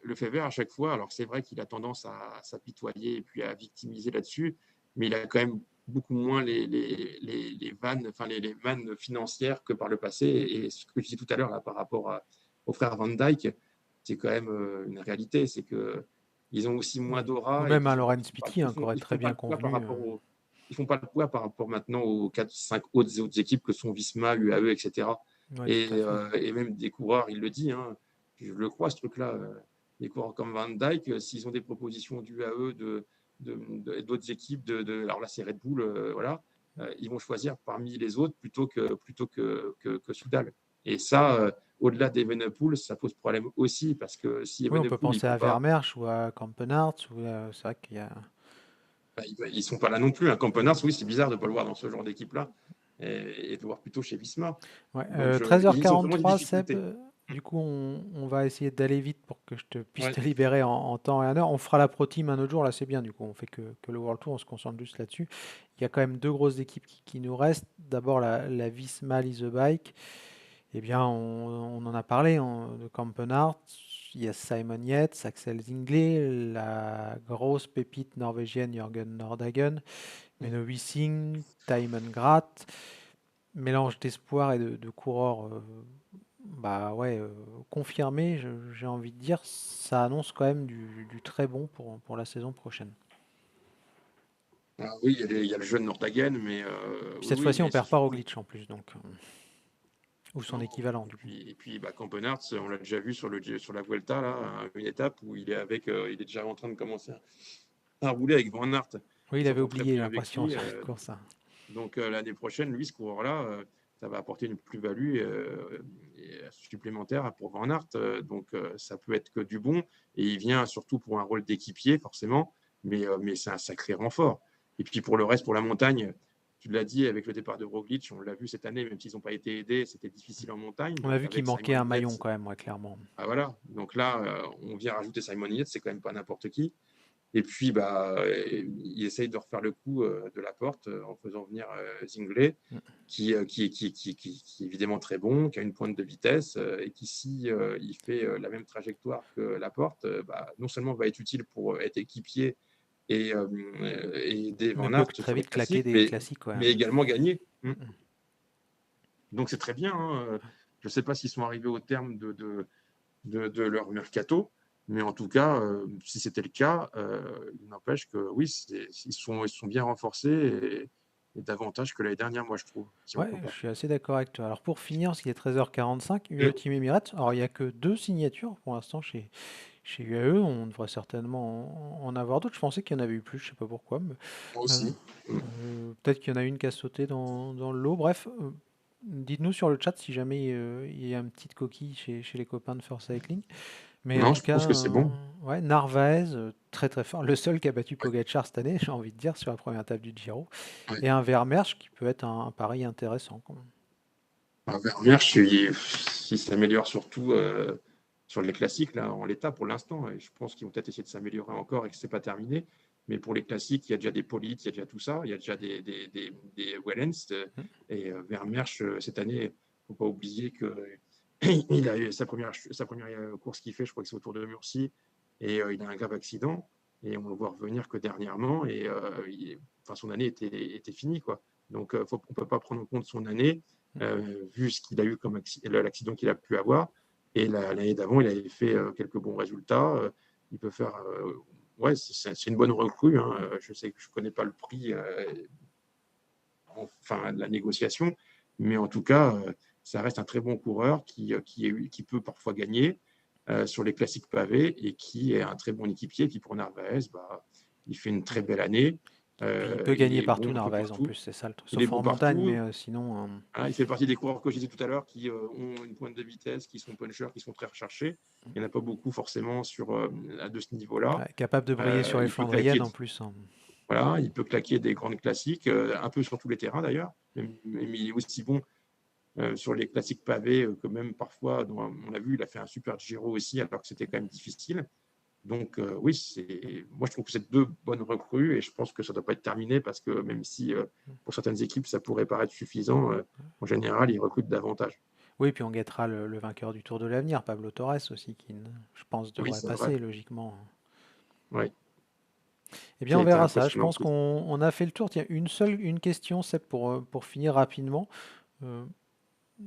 Lefebvre, à chaque fois, alors c'est vrai qu'il a tendance à s'apitoyer et puis à victimiser là-dessus, mais il a quand même beaucoup moins les vannes, enfin les vannes financières que par le passé. Et ce que je disais tout à l'heure là, par rapport au frère Van Dyke, c'est quand même une réalité, c'est que ils ont aussi moins Ou d'aura et même puis un Laurent Pitty, hein, qui aurait ils très font pas bien le poids par convenu. rapport ils font pas le poids par rapport maintenant aux 4-5 autres équipes que sont Visma, UAE, etc. Ouais, tout à fait. Et même des coureurs, il le dit, hein, je le crois, ce truc-là. Des coureurs comme Van Dyke, s'ils ont des propositions d'UAE, d'autres équipes, alors là, c'est Red Bull, voilà, ils vont choisir parmi les autres plutôt que Soudal. Et ça, au-delà d'Evenepoel, ça pose problème aussi parce que si Oui, on peut Evenepoel, il penser peut à pas, Vermeersch ou à Kampenarts, c'est vrai qu'il y a. bah, ils sont pas là non plus. Un Campenars, oui, c'est bizarre de ne pas le voir dans ce genre d'équipe-là et de le voir plutôt chez Visma. Ouais, Donc, ils ont vraiment des 13h43, Seb. difficultés. Du coup, on va essayer d'aller vite pour que je puisse Ouais. te libérer en temps et en heure. On fera la Pro Team un autre jour, là c'est bien, du coup, on fait que le World Tour, on se concentre juste là-dessus. Il y a quand même deux grosses équipes qui nous restent. D'abord la Visma Lease a Bike. Eh bien, on en a parlé de Campenart. Il y a Simon Yates, Axel Zinglet, la grosse pépite norvégienne Jørgen Nordhagen, Menno Wissing, Thymen Grath. Mélange d'espoir et de coureurs bah ouais, confirmés, j'ai envie de dire. Ça annonce quand même du très bon pour la saison prochaine. Ah oui, il y a le jeune Nordhagen, mais Puis oui, cette oui, fois-ci, on mais c'est perd pas surtout. Roglic en plus, donc, ou son Non. équivalent du coup. Et puis bah, Campenarts, on l'a déjà vu sur la Vuelta, là, une étape où il est déjà en train de commencer à rouler avec Van Aert, Oui, qui il avait s'entend très oublié, j'ai bien avec l'impression, lui. sur cette course. Donc l'année prochaine, lui, ce coureur-là, ça va apporter une plus-value supplémentaire pour Van Aert. Donc ça peut être que du bon. Et il vient surtout pour un rôle d'équipier, forcément, mais c'est un sacré renfort. Et puis pour le reste, pour la montagne, tu l'as dit, avec le départ de Roglic, on l'a vu cette année, même s'ils n'ont pas été aidés, c'était difficile en montagne. On a Donc vu qu'il avec manquait Simon un maillon Yates, quand même, ouais, clairement. ah, voilà. Donc là, on vient rajouter Simon Yates, c'est quand même pas n'importe qui. Et puis, bah, il essaye de refaire le coup de la porte en faisant venir Zinglet, qui est évidemment très bon, qui a une pointe de vitesse et qui, si il fait la même trajectoire que la porte, bah, non seulement va être utile pour être équipier et aider Mais Van peut Aert très sur les vite claquer classiques, des classiques, ouais. mais également gagner. Mm. Donc, c'est très bien. Hein. Je ne sais pas s'ils sont arrivés au terme de leur mercato. Mais en tout cas, si c'était le cas, il n'empêche que oui, ils sont bien renforcés et davantage que l'année dernière, moi, je trouve, si on Ouais, je compare. suis assez d'accord avec toi. Alors pour finir, parce qu'il est 13h45, Mm. Team Emirates. Alors il n'y a que deux signatures pour l'instant chez chez UAE, on devrait certainement en avoir d'autres. Je pensais qu'il y en avait eu plus, je sais pas pourquoi. Mais, Moi aussi. peut-être qu'il y en a une qui a sauté dans le lot. Bref, dites-nous sur le chat si jamais il y a une petite coquille chez les copains de First Cycling. Mais en Non, tout je cas, pense que c'est bon. ouais, Narvaez, très très fort. Le seul qui a battu Pogacar cette année, j'ai envie de dire, sur la première étape du Giro. Ouais. Et un Vermeersch qui peut être un pari intéressant, quand même. Vermeer, s'il s'améliore surtout sur les classiques, là, en l'état pour l'instant, et je pense qu'ils vont peut-être essayer de s'améliorer encore et que ce n'est pas terminé. Mais pour les classiques, il y a déjà des Polites, il y a déjà tout ça, il y a déjà des Wellens. Et Vermeer, cette année, il ne faut pas oublier qu'il a eu sa première course qu'il fait, je crois que c'est autour de Murcie, et il a un grave accident. Et on le voit revenir que dernièrement, et son année était finie, quoi. Donc, on ne peut pas prendre en compte son année. Vu ce qu'il a eu comme l'accident qu'il a pu avoir. Et l'année d'avant, il avait fait quelques bons résultats. Il peut faire. Ouais, c'est une bonne recrue. Hein. Je sais que je ne connais pas le prix de la négociation, mais en tout cas, ça reste un très bon coureur qui peut parfois gagner sur les classiques pavés et qui est un très bon équipier. Et puis pour Narvaez, il fait une très belle année. Il peut gagner partout, bon Narvaez, en plus, c'est ça le truc. Il est Sauf bon en montagne, partout. mais sinon. Il fait partie des coureurs que j'ai dit tout à l'heure qui ont une pointe de vitesse, qui sont punchers, qui sont très recherchés. Il n'y en a pas beaucoup forcément de ce niveau-là. Ouais, capable de briller sur les il peut Flandriennes claquer, en plus. voilà, il peut claquer des grandes classiques, un peu sur tous les terrains d'ailleurs. Mais il est aussi bon sur les classiques pavés que même parfois, on a vu, il a fait un super Giro aussi, alors que c'était quand même difficile. Donc oui, moi je trouve que c'est deux bonnes recrues et je pense que ça ne doit pas être terminé parce que même si pour certaines équipes ça pourrait paraître suffisant, en général ils recrutent davantage. Oui, puis on guettera le vainqueur du Tour de l'Avenir, Pablo Torres aussi, qui, je pense, Oui, devrait c'est passer vrai. logiquement. Oui. Eh Qui bien, a on été verra ça. Je impressionnant pense aussi. qu'on a fait le tour. Tiens, une question, c'est pour finir rapidement. Euh,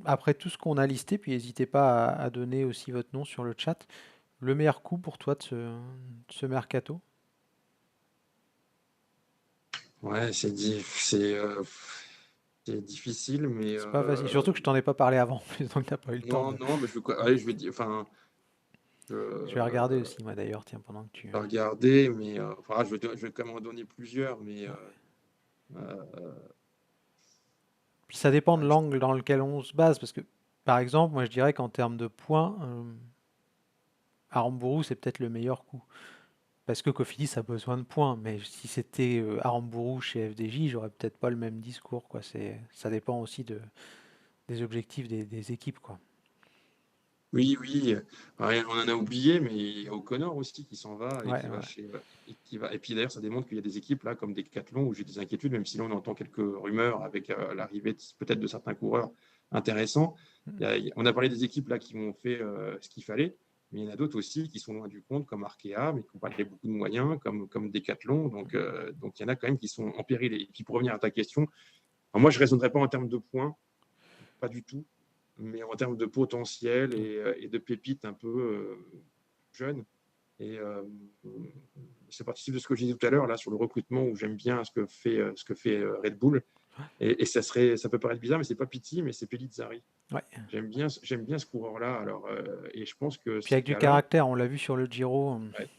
Après tout ce qu'on a listé, puis n'hésitez pas à donner aussi votre nom sur le chat. Le meilleur coup pour toi de ce mercato? Ouais, c'est difficile, mais C'est pas facile. Surtout que je t'en ai pas parlé avant, donc t'as pas eu le temps non, de. non, mais allez, je vais dire, enfin, Je vais regarder je aussi, moi d'ailleurs, tiens, pendant que tu. vais regarder, mais je vais quand même en donner plusieurs, mais euh, Puis ça dépend de ouais, l'angle dans lequel on se base, parce que, par exemple, moi je dirais qu'en termes de points, Aramburu c'est peut-être le meilleur coup. Parce que Cofidis a besoin de points, mais si c'était Aramburu chez FDJ, j'aurais peut-être pas le même discours, quoi. Ça dépend aussi des objectifs des équipes, quoi. oui, oui, on en a oublié, mais il y a O'Connor aussi qui s'en va et Ouais, qui va ouais. et puis d'ailleurs, ça démontre qu'il y a des équipes là, comme Decathlon, où j'ai des inquiétudes, même si là on entend quelques rumeurs avec l'arrivée peut-être de certains coureurs intéressants. On a parlé des équipes là qui ont fait ce qu'il fallait, mais il y en a d'autres aussi qui sont loin du compte, comme Arkea, mais qui ont pas beaucoup de moyens, comme Decathlon. Donc il y en a quand même qui sont en péril. Et puis pour revenir à ta question, moi je ne raisonnerais pas en termes de points, pas du tout, mais en termes de potentiel et de pépites un peu jeunes. Et c'est participe de ce que je disais tout à l'heure là sur le recrutement où j'aime bien ce que fait Red Bull. Et ça peut paraître bizarre, mais c'est pas Pitti, mais c'est Pellizzari. Ouais. J'aime bien ce coureur-là. Alors, et je pense que Puis ces avec du cas-là. caractère, on l'a vu sur le Giro. Ouais.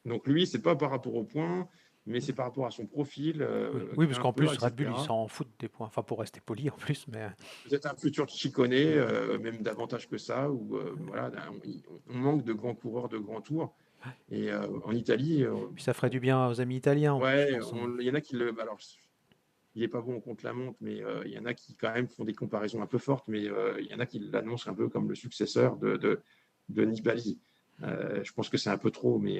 Donc lui, c'est pas par rapport au point, mais c'est par rapport à son profil, Oui, parce qu'en grimpeur, plus, Red Bull, ils etc. s'en foutent des points. Enfin, pour rester poli en plus, mais. Peut-être un futur Chicone, même davantage que ça, où voilà, on manque de grands coureurs de grands tours. Et en Italie, Puis ça ferait du bien aux amis italiens en plus, je ouais, pense. il y en a qui le. Alors, il n'est pas bon contre la montre, mais il y en a qui quand même font des comparaisons un peu fortes, mais il y en a qui l'annoncent un peu comme le successeur de Nibali. Je pense que c'est un peu trop, mais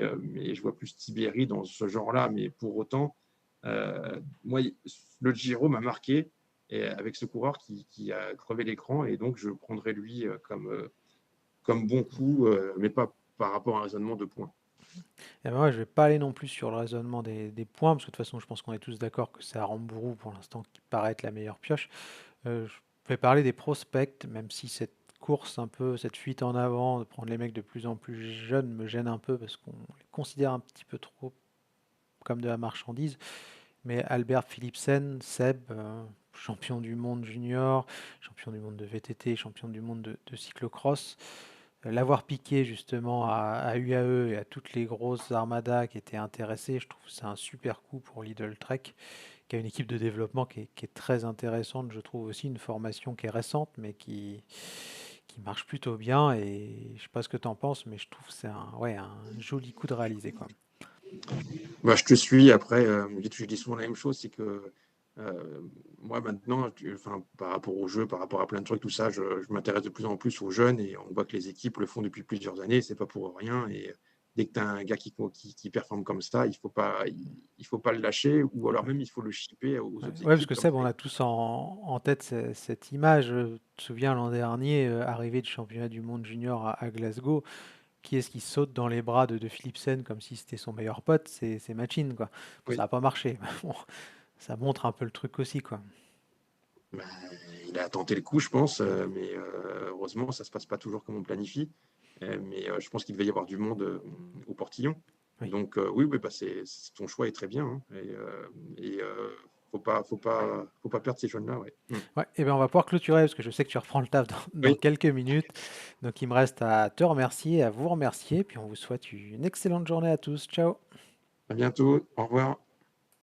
je vois plus Tiberi dans ce genre-là. Mais pour autant, moi, le Giro m'a marqué et avec ce coureur qui a crevé l'écran, et donc je prendrais lui comme bon coup, mais pas par rapport à un raisonnement de points. Et ben moi, je vais pas aller non plus sur le raisonnement des points, parce que de toute façon, je pense qu'on est tous d'accord que c'est Aramburu pour l'instant qui paraît être la meilleure pioche. Je vais parler des prospects, même si cette course un peu, cette fuite en avant, de prendre les mecs de plus en plus jeunes me gêne un peu, parce qu'on les considère un petit peu trop comme de la marchandise. Mais Albert Philipsen, Seb, champion du monde junior, champion du monde de VTT, champion du monde de cyclocross, l'avoir piqué justement à UAE et à toutes les grosses armadas qui étaient intéressées, je trouve que c'est un super coup pour Lidl Trek, qui a une équipe de développement qui est très intéressante, je trouve aussi une formation qui est récente, mais qui marche plutôt bien. Et je sais pas ce que tu en penses, mais je trouve que c'est ouais, un joli coup de réaliser, quoi. Bah, je te suis. Après, je dis souvent la même chose, c'est que euh, moi maintenant, enfin, par rapport au jeu, par rapport à plein de trucs, tout ça, je m'intéresse de plus en plus aux jeunes et on voit que les équipes le font depuis plusieurs années. C'est pas pour rien. Et dès que tu as un gars qui performe comme ça, il faut pas le lâcher ou alors Ouais. même il faut le shipper aux Ouais, autres ouais, parce équipes que comme Seb, ça. on a tous en tête cette image. Tu te souviens l'an dernier, arrivée de championnat du monde junior à Glasgow, qui est-ce qui saute dans les bras de Philipsen comme si c'était son meilleur pote? C'est Machine, quoi. Bon, ça Oui. n'a pas marché. Bon, ça montre un peu le truc aussi, quoi. Bah, il a tenté le coup, je pense, mais heureusement, ça se passe pas toujours comme on planifie. Mais je pense qu'il devait y avoir du monde au portillon. Oui. Donc oui, oui, bah, ton choix est très bien. Hein. Et faut pas perdre ces jeunes-là. Ouais. Ouais, et bien on va pouvoir clôturer parce que je sais que tu reprends le taf dans Oui, quelques minutes. Donc il me reste à te remercier, à vous remercier, puis on vous souhaite une excellente journée à tous. Ciao! à bientôt. Au revoir.